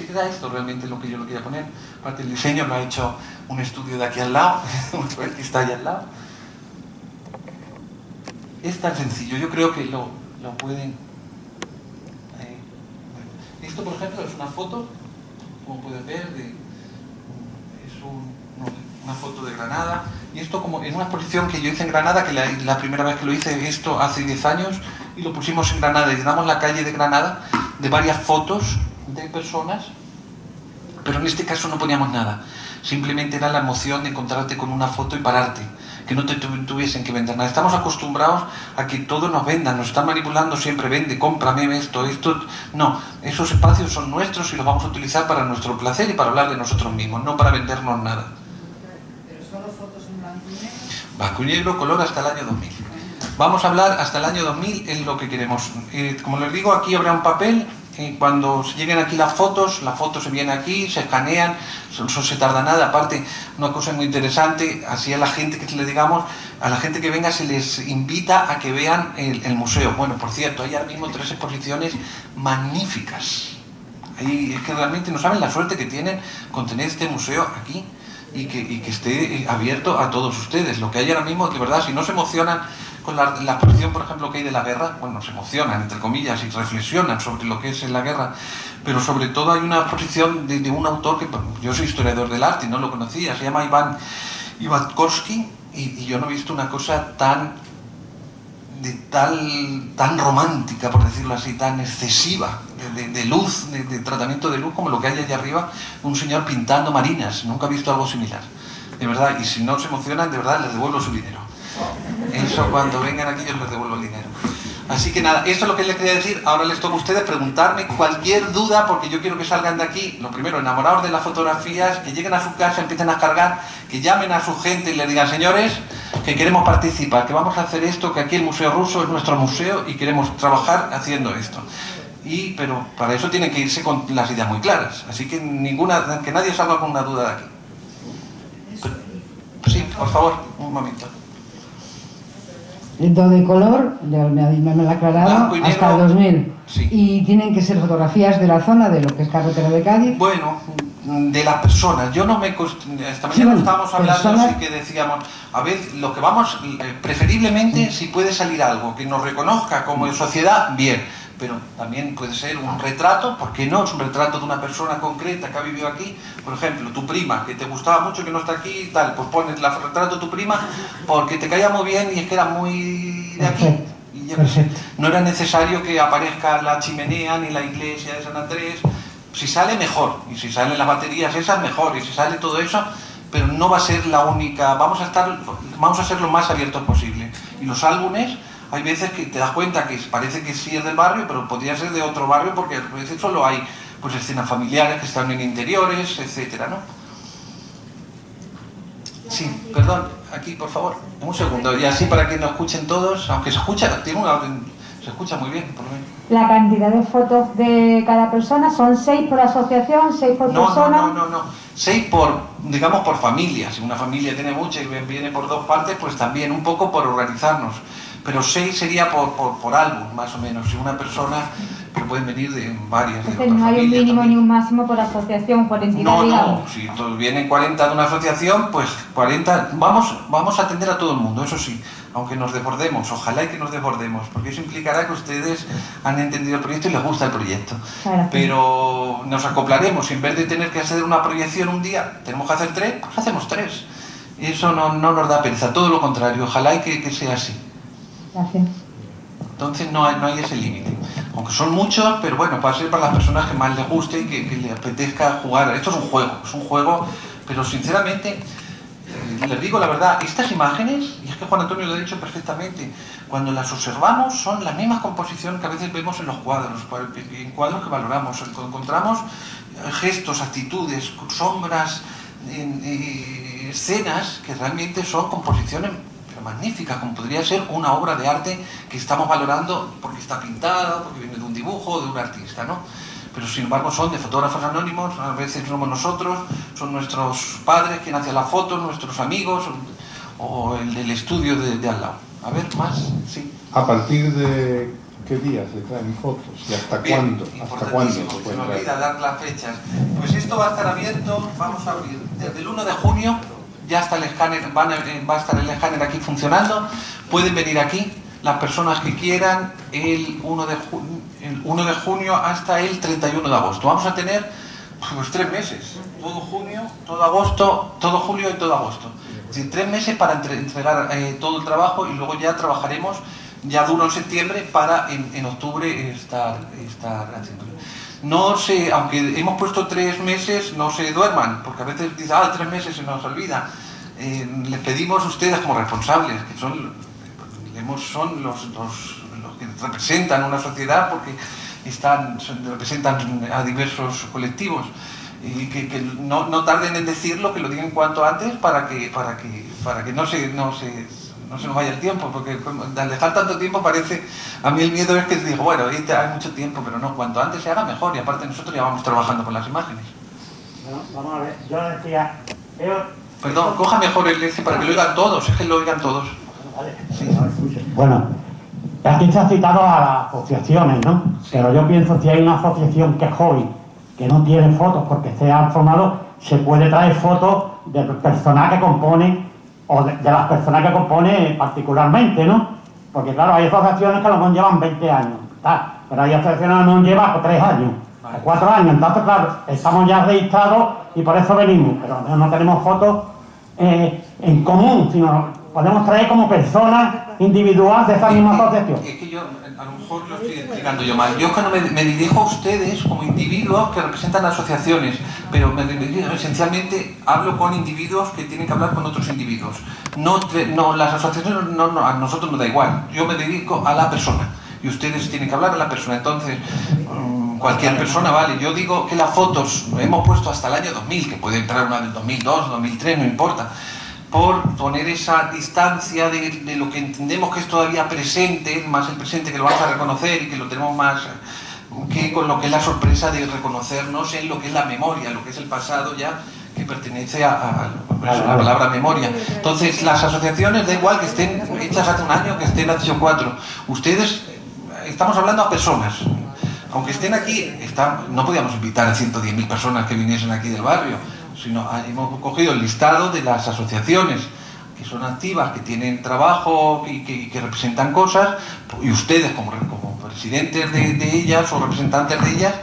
era esto realmente lo que yo lo quería poner. Aparte, el diseño lo ha hecho un estudio de aquí al lado, que está ahí al lado. Es tan sencillo, yo creo que lo pueden... Esto, por ejemplo, es una foto, como pueden ver, una foto de Granada, y esto como en una exposición que yo hice en Granada, que la primera vez que lo hice esto hace 10 años, y lo pusimos en Granada, y llenamos la calle de Granada de varias fotos de personas, pero en este caso no poníamos nada, simplemente era la emoción de encontrarte con una foto y pararte, que no te tuviesen que vender nada. Estamos acostumbrados a que todo nos vendan, nos están manipulando siempre, vende, cómprame esto. No, esos espacios son nuestros y los vamos a utilizar para nuestro placer y para hablar de nosotros mismos, no para vendernos nada. ¿Pero solo fotos en blanco y negro? Blanco y negro, color hasta el año 2000. Vamos a hablar hasta el año 2000, es lo que queremos. Como les digo, aquí habrá un papel. Cuando lleguen aquí las fotos se vienen aquí, se escanean, eso no se tarda nada. Aparte, una cosa muy interesante, así a la gente a la gente que venga se les invita a que vean el museo. Bueno, por cierto, hay ahora mismo 3 exposiciones magníficas. Es que realmente no saben la suerte que tienen con tener este museo aquí y que esté abierto a todos ustedes. Lo que hay ahora mismo, de verdad, si no se emocionan con la exposición, por ejemplo, que hay de la guerra, bueno, se emocionan, entre comillas, y reflexionan sobre lo que es la guerra, pero sobre todo hay una exposición de un autor que yo soy historiador del arte y no lo conocía, se llama Iván Korsky, y yo no he visto una cosa tan romántica, por decirlo así, tan excesiva, de luz, de tratamiento de luz, como lo que hay allá arriba, un señor pintando marinas. Nunca he visto algo similar, de verdad, y si no se emocionan, de verdad, les devuelvo su dinero. Eso, cuando vengan aquí yo les devuelvo el dinero. Así que nada, esto es lo que les quería decir. Ahora les toca a ustedes preguntarme cualquier duda, porque yo quiero que salgan de aquí, lo primero, enamorados de las fotografías, que lleguen a su casa, empiecen a cargar, que llamen a su gente y les digan, señores, que queremos participar, que vamos a hacer esto, que aquí el Museo Ruso es nuestro museo y queremos trabajar haciendo esto. Pero para eso tienen que irse con las ideas muy claras. Así que que nadie salga con una duda de aquí. Sí, por favor, un momento. De color, ya me lo ha aclarado, y hasta el 2000. Sí. Y tienen que ser fotografías de la zona, de lo que es carretera de Cádiz. Bueno, de las personas. Yo no me... Esta mañana estábamos hablando así que decíamos, a ver, lo que vamos, preferiblemente si puede salir algo que nos reconozca como sociedad, bien, pero también puede ser un retrato, ¿por qué no? Es un retrato de una persona concreta que ha vivido aquí, por ejemplo, tu prima, que te gustaba mucho, que no está aquí y tal, pues pones el retrato de tu prima porque te caía muy bien y es que era muy de aquí. Y ya no era necesario que aparezca la chimenea ni la iglesia de San Andrés. Si sale, mejor, y si salen las baterías esas, mejor, y si sale todo eso, pero no va a ser la única, vamos a ser lo más abiertos posible. Y los álbumes, hay veces que te das cuenta que parece que sí es del barrio, pero podría ser de otro barrio, porque a veces solo hay pues escenas familiares que están en interiores, etcétera, ¿no? Sí, perdón, aquí por favor, un segundo, y así para que nos escuchen todos, aunque se escucha, se escucha muy bien, por lo menos. La cantidad de fotos de cada persona son 6 por asociación, 6 por persona. No. 6 por, digamos, por familia. Si una familia tiene mucha y viene por 2 partes, pues también un poco por organizarnos. Pero 6 sería por álbum, más o menos. Si una persona que pueden venir de varias. Entonces no hay un mínimo ni un máximo por asociación, por entidad, digamos. No, si vienen 40 de una asociación, pues 40, vamos a atender a todo el mundo, eso sí, aunque nos desbordemos, ojalá y que nos desbordemos, porque eso implicará que ustedes han entendido el proyecto y les gusta el proyecto. Claro. Pero nos acoplaremos, y en vez de tener que hacer una proyección un día, tenemos que hacer 3, pues hacemos 3. Eso no nos da pereza, todo lo contrario, ojalá y que sea así. Gracias. Entonces no hay ese límite. Aunque son muchos, pero bueno, va a ser para las personas que más les guste y que les apetezca jugar. Esto es un juego, pero sinceramente, les digo la verdad, estas imágenes, y es que Juan Antonio lo ha dicho perfectamente, cuando las observamos son las mismas composiciones que a veces vemos en los cuadros, en cuadros que valoramos. Encontramos gestos, actitudes, sombras, escenas que realmente son composiciones magnífica, como podría ser una obra de arte que estamos valorando porque está pintada, porque viene de un dibujo, de un artista, ¿no? Pero sin embargo son de fotógrafos anónimos, a veces somos nosotros, son nuestros padres quien hacen las fotos, nuestros amigos o el del estudio de al lado. A ver, más, sí. ¿A partir de qué día se traen fotos? ¿Y hasta cuándo? ¿Hasta cuándo se me pueden traer? olvida dar las fechas. Pues esto va a estar abierto, vamos a abrir desde el 1 de junio. Ya está el escáner, va a estar el escáner aquí funcionando. Pueden venir aquí las personas que quieran el 1 de junio hasta el 31 de agosto. Vamos a tener pues 3 meses, todo junio, todo agosto, todo julio y todo agosto. Es decir, 3 meses para entregar todo el trabajo y luego ya trabajaremos ya duro en septiembre para en octubre estar haciéndolo. No se, aunque hemos puesto 3 meses, no se duerman, porque a veces dicen, 3 meses se nos olvida. Les pedimos a ustedes como responsables, que son los que representan una sociedad, porque representan a diversos colectivos, y que no tarden en decirlo, que lo digan cuanto antes para que no se nos vaya el tiempo, porque al dejar tanto tiempo parece, a mí el miedo es que digo, bueno, hay mucho tiempo, pero no, cuanto antes se haga mejor, y aparte nosotros ya vamos trabajando con las imágenes. Bueno, vamos a ver, yo decía, perdón, coja mejor el eje para que lo oigan todos, es que lo oigan todos. Vale. Sí. Bueno, aquí se ha citado a las asociaciones, ¿no? Sí. Pero yo pienso, si hay una asociación que es joven, que no tiene fotos porque se ha formado, se puede traer fotos del personal que compone, o de las personas que compone particularmente, ¿no? Porque claro, hay asociaciones que a lo mejor llevan 20 años, pero hay asociaciones que a lo mejor llevan 3 años, o 4 años, entonces claro, estamos ya registrados y por eso venimos, pero no tenemos fotos en común, sino podemos traer como personas individuales de esa misma asociación. Es que yo, a lo mejor lo estoy explicando yo mal. Yo cuando me dirijo a ustedes como individuos que representan asociaciones, pero esencialmente hablo con individuos que tienen que hablar con otros individuos. No, las asociaciones a nosotros nos da igual. Yo me dedico a la persona y ustedes tienen que hablar a la persona. Entonces, cualquier persona vale. Yo digo que las fotos hemos puesto hasta el año 2000, que puede entrar una del 2002, 2003, no importa, por poner esa distancia de lo que entendemos que es todavía presente, más el presente que lo vamos a reconocer y que lo tenemos más que con lo que es la sorpresa de reconocernos en lo que es la memoria, lo que es el pasado ya, que pertenece a la palabra memoria. Entonces, las asociaciones, da igual que estén hechas hace un año, que estén hace 4. Ustedes, estamos hablando a personas. aunque estén aquí, no podíamos invitar a 110.000 personas que viniesen aquí del barrio, sino hemos cogido el listado de las asociaciones que son activas, que tienen trabajo y que representan cosas, y ustedes como presidentes de ellas o representantes de ellas,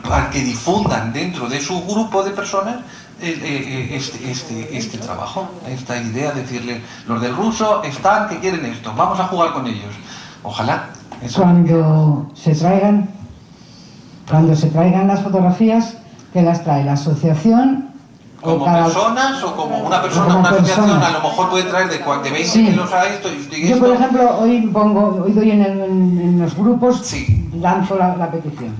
para que difundan dentro de su grupo de personas este trabajo, esta idea, decirle, los del ruso están, que quieren esto, vamos a jugar con ellos. Ojalá. Cuando se traigan las fotografías, que las trae la asociación. Como personas o como una persona, una asociación, a lo mejor puede traer de 20 kilos a esto y esto. Yo, por ejemplo, hoy doy en los grupos, sí, lanzo la petición.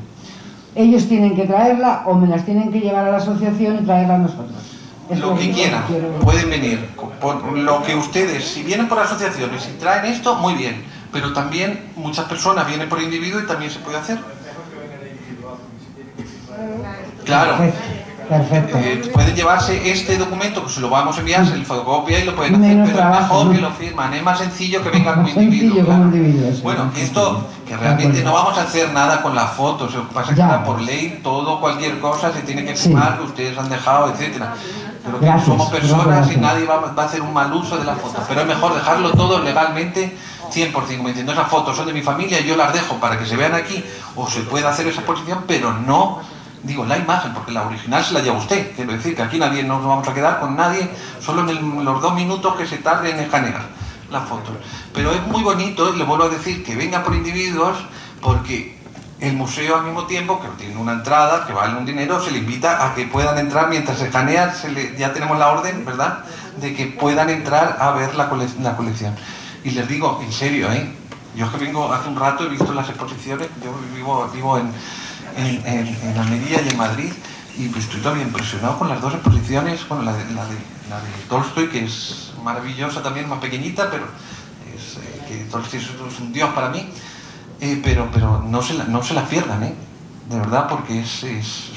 Ellos tienen que traerla o me las tienen que llevar a la asociación y traerla a nosotros. Lo que quieran, pueden venir. Por lo que ustedes, si vienen por asociaciones y traen esto, muy bien. Pero también muchas personas vienen por individuo y también se puede hacer. Claro. Perfecto. Pueden llevarse este documento, que se lo vamos a enviar, se le fotocopia y lo pueden hacer, pero es mejor que lo firman, es más sencillo que venga como individuo. Claro. Bueno, esto, que realmente no vamos a hacer nada con las fotos, lo que pasa es que por ley, cualquier cosa se tiene que firmar, que ustedes han dejado, etcétera. Pero que somos personas y nadie va a hacer un mal uso de las fotos, pero es mejor dejarlo todo legalmente 100%, como diciendo, esas fotos son de mi familia, yo las dejo para que se vean aquí, o se pueda hacer esa exposición, pero no... Digo, la imagen, porque la original se la lleva usted. Quiero decir que aquí nadie nos vamos a quedar con nadie, solo en los 2 minutos que se tarde en escanear las fotos. Pero es muy bonito, y le vuelvo a decir, que venga por individuos, porque el museo al mismo tiempo, que tiene una entrada, que vale un dinero, se le invita a que puedan entrar mientras se escanean, ya tenemos la orden, ¿verdad?, de que puedan entrar a ver la colección. Y les digo, en serio, yo que vengo hace un rato, he visto las exposiciones, yo vivo en Almería y en Madrid, y estoy todavía impresionado con las 2 exposiciones, bueno, la de Tolstoy, que es maravillosa también, más pequeñita, pero que Tolstoy es un dios para mí, pero no se las pierdan, de verdad, porque es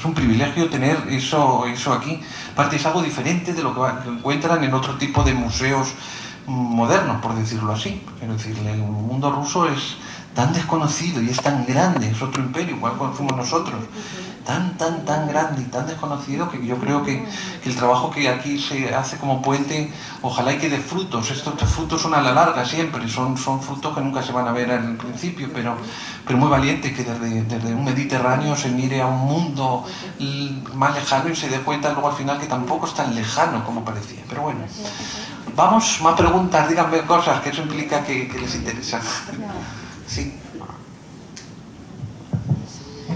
un privilegio tener eso aquí. Aparte es algo diferente de lo que encuentran en otro tipo de museos modernos, por decirlo así. Quiero decirle, el mundo ruso es tan desconocido y es tan grande, es otro imperio, igual como fuimos nosotros, tan grande y tan desconocido, que yo creo que el trabajo que aquí se hace como puente, ojalá y que dé frutos. Estos frutos son a la larga siempre, son frutos que nunca se van a ver al principio, pero muy valiente, que desde un Mediterráneo se mire a un mundo más lejano y se dé cuenta luego al final que tampoco es tan lejano como parecía. Pero bueno, vamos, más preguntas, díganme cosas, que eso implica que les interesa. Sí.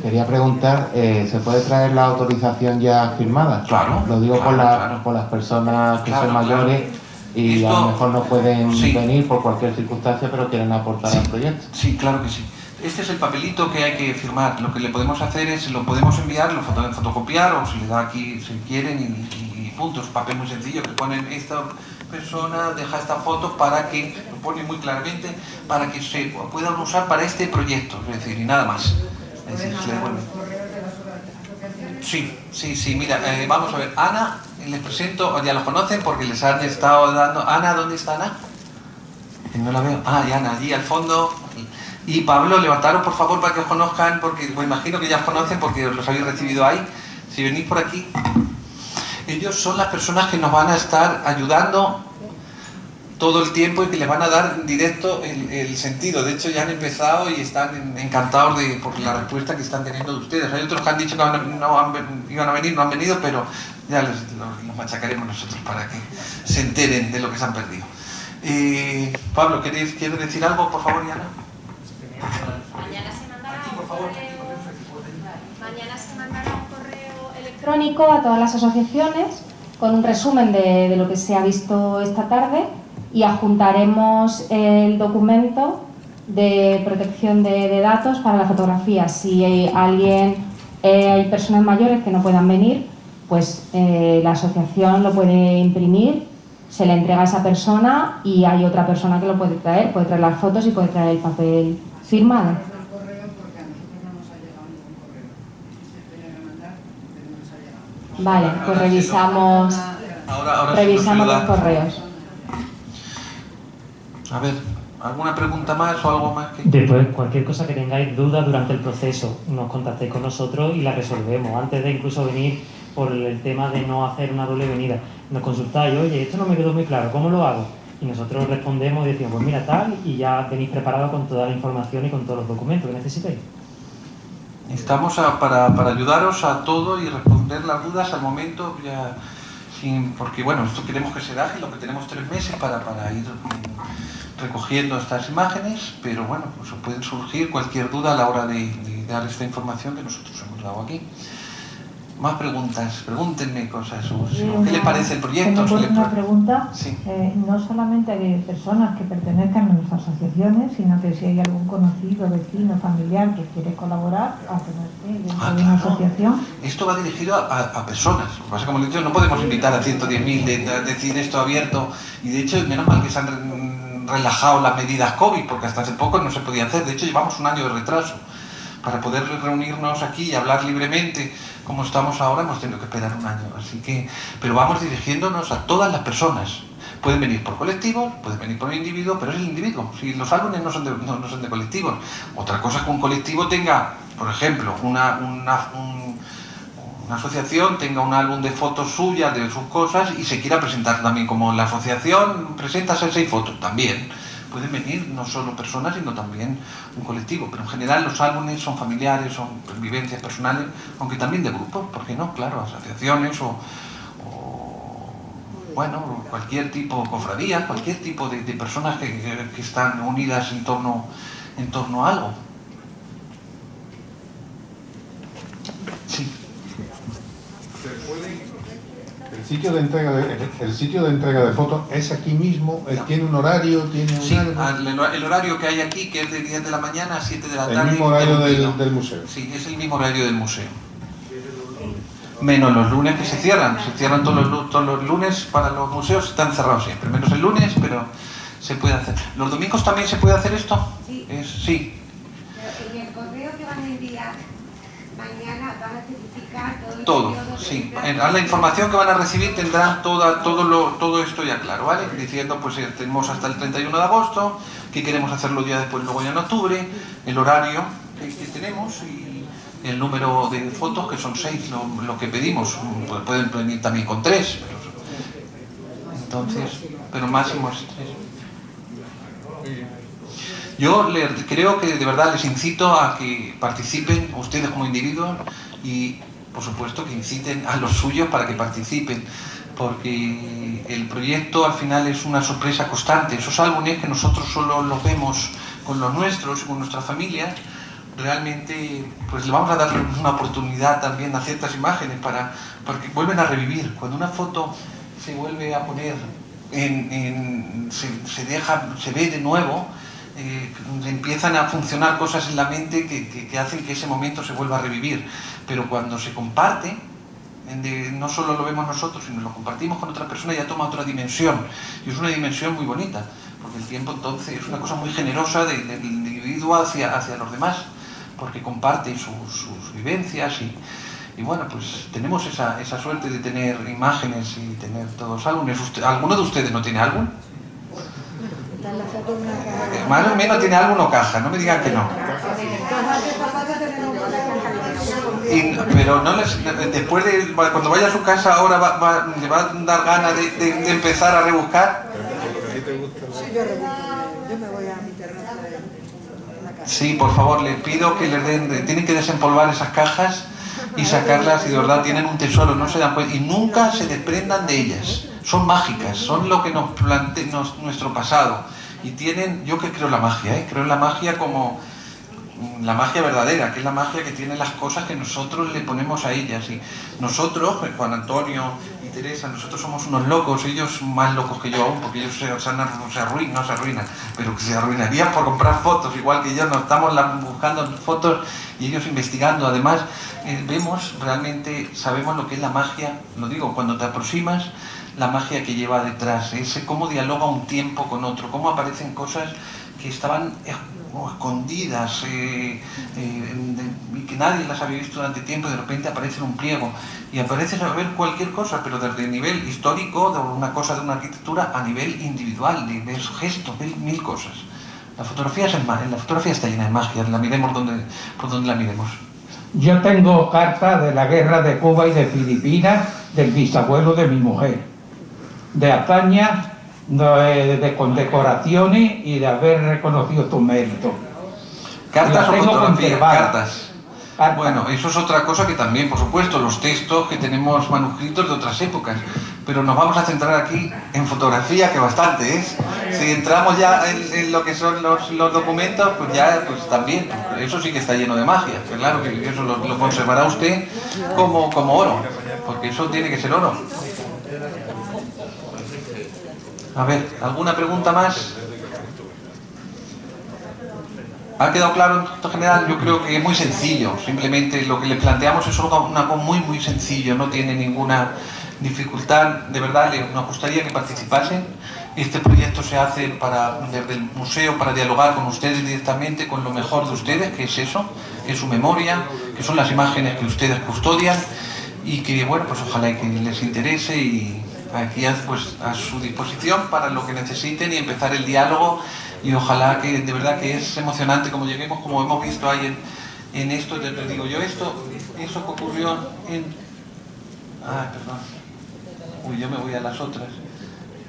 Quería preguntar, ¿se puede traer la autorización ya firmada? Claro. Lo digo claro. por las personas que son mayores y esto, a lo mejor no pueden venir por cualquier circunstancia, pero quieren aportar al proyecto. Sí, claro que sí. Este es el papelito que hay que firmar. Lo que le podemos hacer es, lo podemos enviar, lo fotocopiar, o se le da aquí si quieren, y punto. Es un papel muy sencillo que ponen esta persona, deja esta foto para que, lo pone muy claramente, para que se puedan usar para este proyecto, es decir, y nada más. Es decir, se le devuelve. Sí, mira, vamos a ver, Ana, les presento, ya los conocen porque les han estado dando... Ana, ¿dónde está Ana? No la veo. Ah, ya Ana, allí al fondo. Y Pablo, levantaros por favor para que os conozcan, porque me imagino que ya os conocen porque los habéis recibido ahí. Si venís por aquí, ellos son las personas que nos van a estar ayudando todo el tiempo y que les van a dar en directo el sentido. De hecho ya han empezado y están encantados por la respuesta que están teniendo de ustedes. Hay otros que han dicho que iban a venir, no han venido, pero ya los machacaremos nosotros para que se enteren de lo que se han perdido. Pablo, ¿quieres decir algo, por favor, Yana? Mañana se mandará un correo electrónico a todas las asociaciones con un resumen de lo que se ha visto esta tarde, y adjuntaremos el documento de protección de datos para la fotografía. Si hay personas mayores que no puedan venir, pues la asociación lo puede imprimir, se le entrega a esa persona y hay otra persona que lo puede traer las fotos y puede traer el papel firmado. Vale, pues revisamos los correos. A ver, ¿Alguna pregunta más o algo más? Después, cualquier cosa que tengáis duda durante el proceso, nos contactéis con nosotros y la resolvemos. Antes de incluso venir por el tema de no hacer una doble venida, nos consultáis, oye, esto no me quedó muy claro, ¿cómo lo hago? Y nosotros respondemos y decimos, pues mira tal, y ya venís preparados con toda la información y con todos los documentos que necesitéis. Estamos para ayudaros a todo y responder las dudas al momento, ya porque bueno, esto queremos que sea ágil, lo que tenemos 3 meses para ir recogiendo estas imágenes, pero bueno, pues pueden surgir cualquier duda a la hora de dar esta información que nosotros hemos dado aquí. Más preguntas, pregúntenme cosas. ¿Qué le parece el proyecto? Una pregunta. Sí. No solamente hay personas que pertenezcan a nuestras asociaciones, sino que si hay algún conocido, vecino, familiar que quiere colaborar, a tenerse dentro de una asociación. Esto va dirigido a personas. Lo que pasa, como les digo, no podemos invitar a 110.000 de decir esto abierto. Y de hecho, menos mal que se han relajado las medidas COVID, porque hasta hace poco no se podía hacer. De hecho, llevamos un año de retraso. Para poder reunirnos aquí y hablar libremente como estamos ahora hemos tenido que esperar un año, así que, pero vamos dirigiéndonos a todas las personas. Pueden venir por colectivos, pueden venir por individuo, pero es el individuo. Si los álbumes no son de colectivos. Otra cosa es que un colectivo tenga, por ejemplo, una asociación tenga un álbum de fotos suyas, de sus cosas, y se quiera presentar también como la asociación presenta 6 fotos, también. Pueden venir no solo personas, sino también un colectivo, pero en general los álbumes son familiares, son vivencias personales, aunque también de grupos, ¿por qué no? Claro, asociaciones o bueno, cualquier tipo, cofradías, cualquier tipo de personas que están unidas en torno a algo. Sí. El sitio de entrega de fotos es aquí mismo, tiene un horario, Sí, el horario que hay aquí, que es de 10 de la mañana a 7 de la tarde. El mismo horario del museo. Sí, es el mismo horario del museo. Menos los lunes que se cierran todos los lunes para los museos, están cerrados siempre, menos el lunes, pero se puede hacer. ¿Los domingos también se puede hacer esto? Sí. Sí. Pero en el correo que van a enviar mañana van a especificar todo, sí. La información que van a recibir tendrá todo esto ya claro, ¿vale? Diciendo, pues tenemos hasta el 31 de agosto, que queremos hacerlo ya después, luego ya en octubre, el horario que tenemos y el número de fotos, que son 6 lo que pedimos. Pues pueden venir también con 3, entonces, pero máximo es 3. Yo creo que de verdad les incito a que participen ustedes como individuos y por supuesto que inciten a los suyos para que participen, porque el proyecto al final es una sorpresa constante. Esos álbumes que nosotros solo los vemos con los nuestros, con nuestras familias, realmente pues le vamos a dar una oportunidad también a ciertas imágenes para que vuelven a revivir. Cuando una foto se vuelve a poner se ve de nuevo, empiezan a funcionar cosas en la mente que hacen que ese momento se vuelva a revivir. Pero cuando se comparte, no solo lo vemos nosotros, sino lo compartimos con otras personas, ya toma otra dimensión. Y es una dimensión muy bonita, porque el tiempo entonces es una cosa muy generosa del individuo hacia los demás, porque comparte sus vivencias y bueno, pues tenemos esa suerte de tener imágenes y tener todos álbumes. ¿Alguno de ustedes no tiene álbum? Más o menos tiene álbum o caja, no me digan que no. Pero no después cuando vaya a su casa ahora le va a dar ganas de empezar a rebuscar. Yo me voy a internet. Sí, por favor, les pido que les den, tienen que desempolvar esas cajas y sacarlas, y de verdad tienen un tesoro, no se dan cuenta, y nunca se desprendan de ellas. Son mágicas, son lo que nos plantea nuestro pasado. Y tienen, yo que creo en la magia, creo en la magia como la magia verdadera, que es la magia que tiene las cosas que nosotros le ponemos a ellas. Y nosotros, Juan Antonio y Teresa, nosotros somos unos locos, ellos más locos que yo aún, porque ellos se arruinan, pero que se arruinarían por comprar fotos, igual que yo, nos estamos buscando fotos y ellos investigando. Además, vemos, realmente sabemos lo que es la magia, lo digo, cuando te aproximas, la magia que lleva detrás, cómo dialoga un tiempo con otro, cómo aparecen cosas que estaban escondidas y que nadie las había visto durante tiempo, y de repente aparece en un pliego y aparece a ver cualquier cosa, pero desde el nivel histórico de una cosa, de una arquitectura, a nivel individual, de ver gestos, ver 1000 cosas. La fotografía está llena de magia, la miremos por donde la miremos. Yo tengo cartas de la guerra de Cuba y de Filipinas del bisabuelo de mi mujer, de hazañas, de condecoraciones y de haber reconocido tus méritos. ¿Cartas o fotografías? Cartas. Bueno, eso es otra cosa que también, por supuesto, los textos que tenemos manuscritos de otras épocas, pero nos vamos a centrar aquí en fotografía, que bastante es. Si entramos ya en lo que son los documentos, pues ya pues también, eso sí que está lleno de magia, que claro que eso lo conservará usted como oro, porque eso tiene que ser oro. A ver, ¿alguna pregunta más? ¿Ha quedado claro en general? Yo creo que es muy sencillo, simplemente lo que les planteamos es algo muy sencillo, no tiene ninguna dificultad, de verdad nos gustaría que participasen. Este proyecto se hace desde el museo para dialogar con ustedes directamente, con lo mejor de ustedes, que es eso, que es su memoria, que son las imágenes que ustedes custodian y que, bueno, pues ojalá que les interese y aquí pues a su disposición para lo que necesiten y empezar el diálogo. Y ojalá que de verdad que es emocionante como lleguemos, como hemos visto ahí en esto, te digo yo, eso que ocurrió en... perdón. Uy, yo me voy a las otras.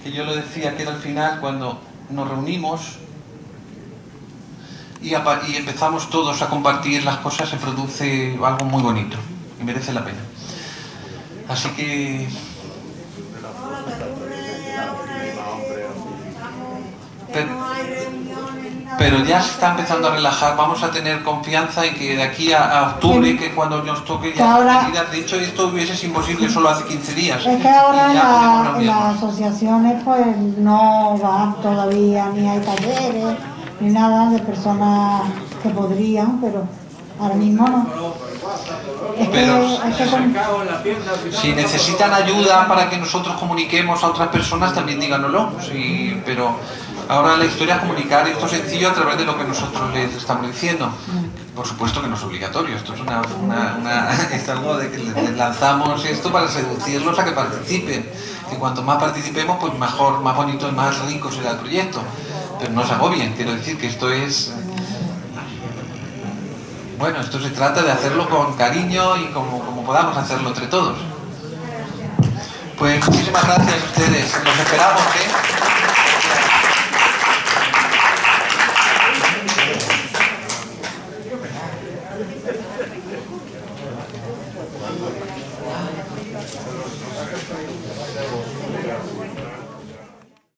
Que yo lo decía que era al final cuando nos reunimos y empezamos todos a compartir las cosas, se produce algo muy bonito y merece la pena. Así que... Pero ya se está empezando a relajar, vamos a tener confianza en que de aquí a octubre, que cuando nos toque ya ahora, de hecho esto hubiese sido imposible solo hace 15 días. Es que ahora en las asociaciones pues no van todavía, ni hay talleres, ni nada de personas que podrían, pero ahora mismo no. Si necesitan ayuda para que nosotros comuniquemos a otras personas, también díganoslo. Sí, pero ahora la historia es comunicar esto sencillo a través de lo que nosotros les estamos diciendo. Por supuesto que no es obligatorio, esto es es algo de que les lanzamos esto para seducirlos a que participen. Que cuanto más participemos, pues mejor, más bonito y más rico será el proyecto. Pero no se agobien, quiero decir que esto es... Bueno, esto se trata de hacerlo con cariño y como podamos hacerlo entre todos. Pues muchísimas gracias a ustedes, los esperamos, ¿eh?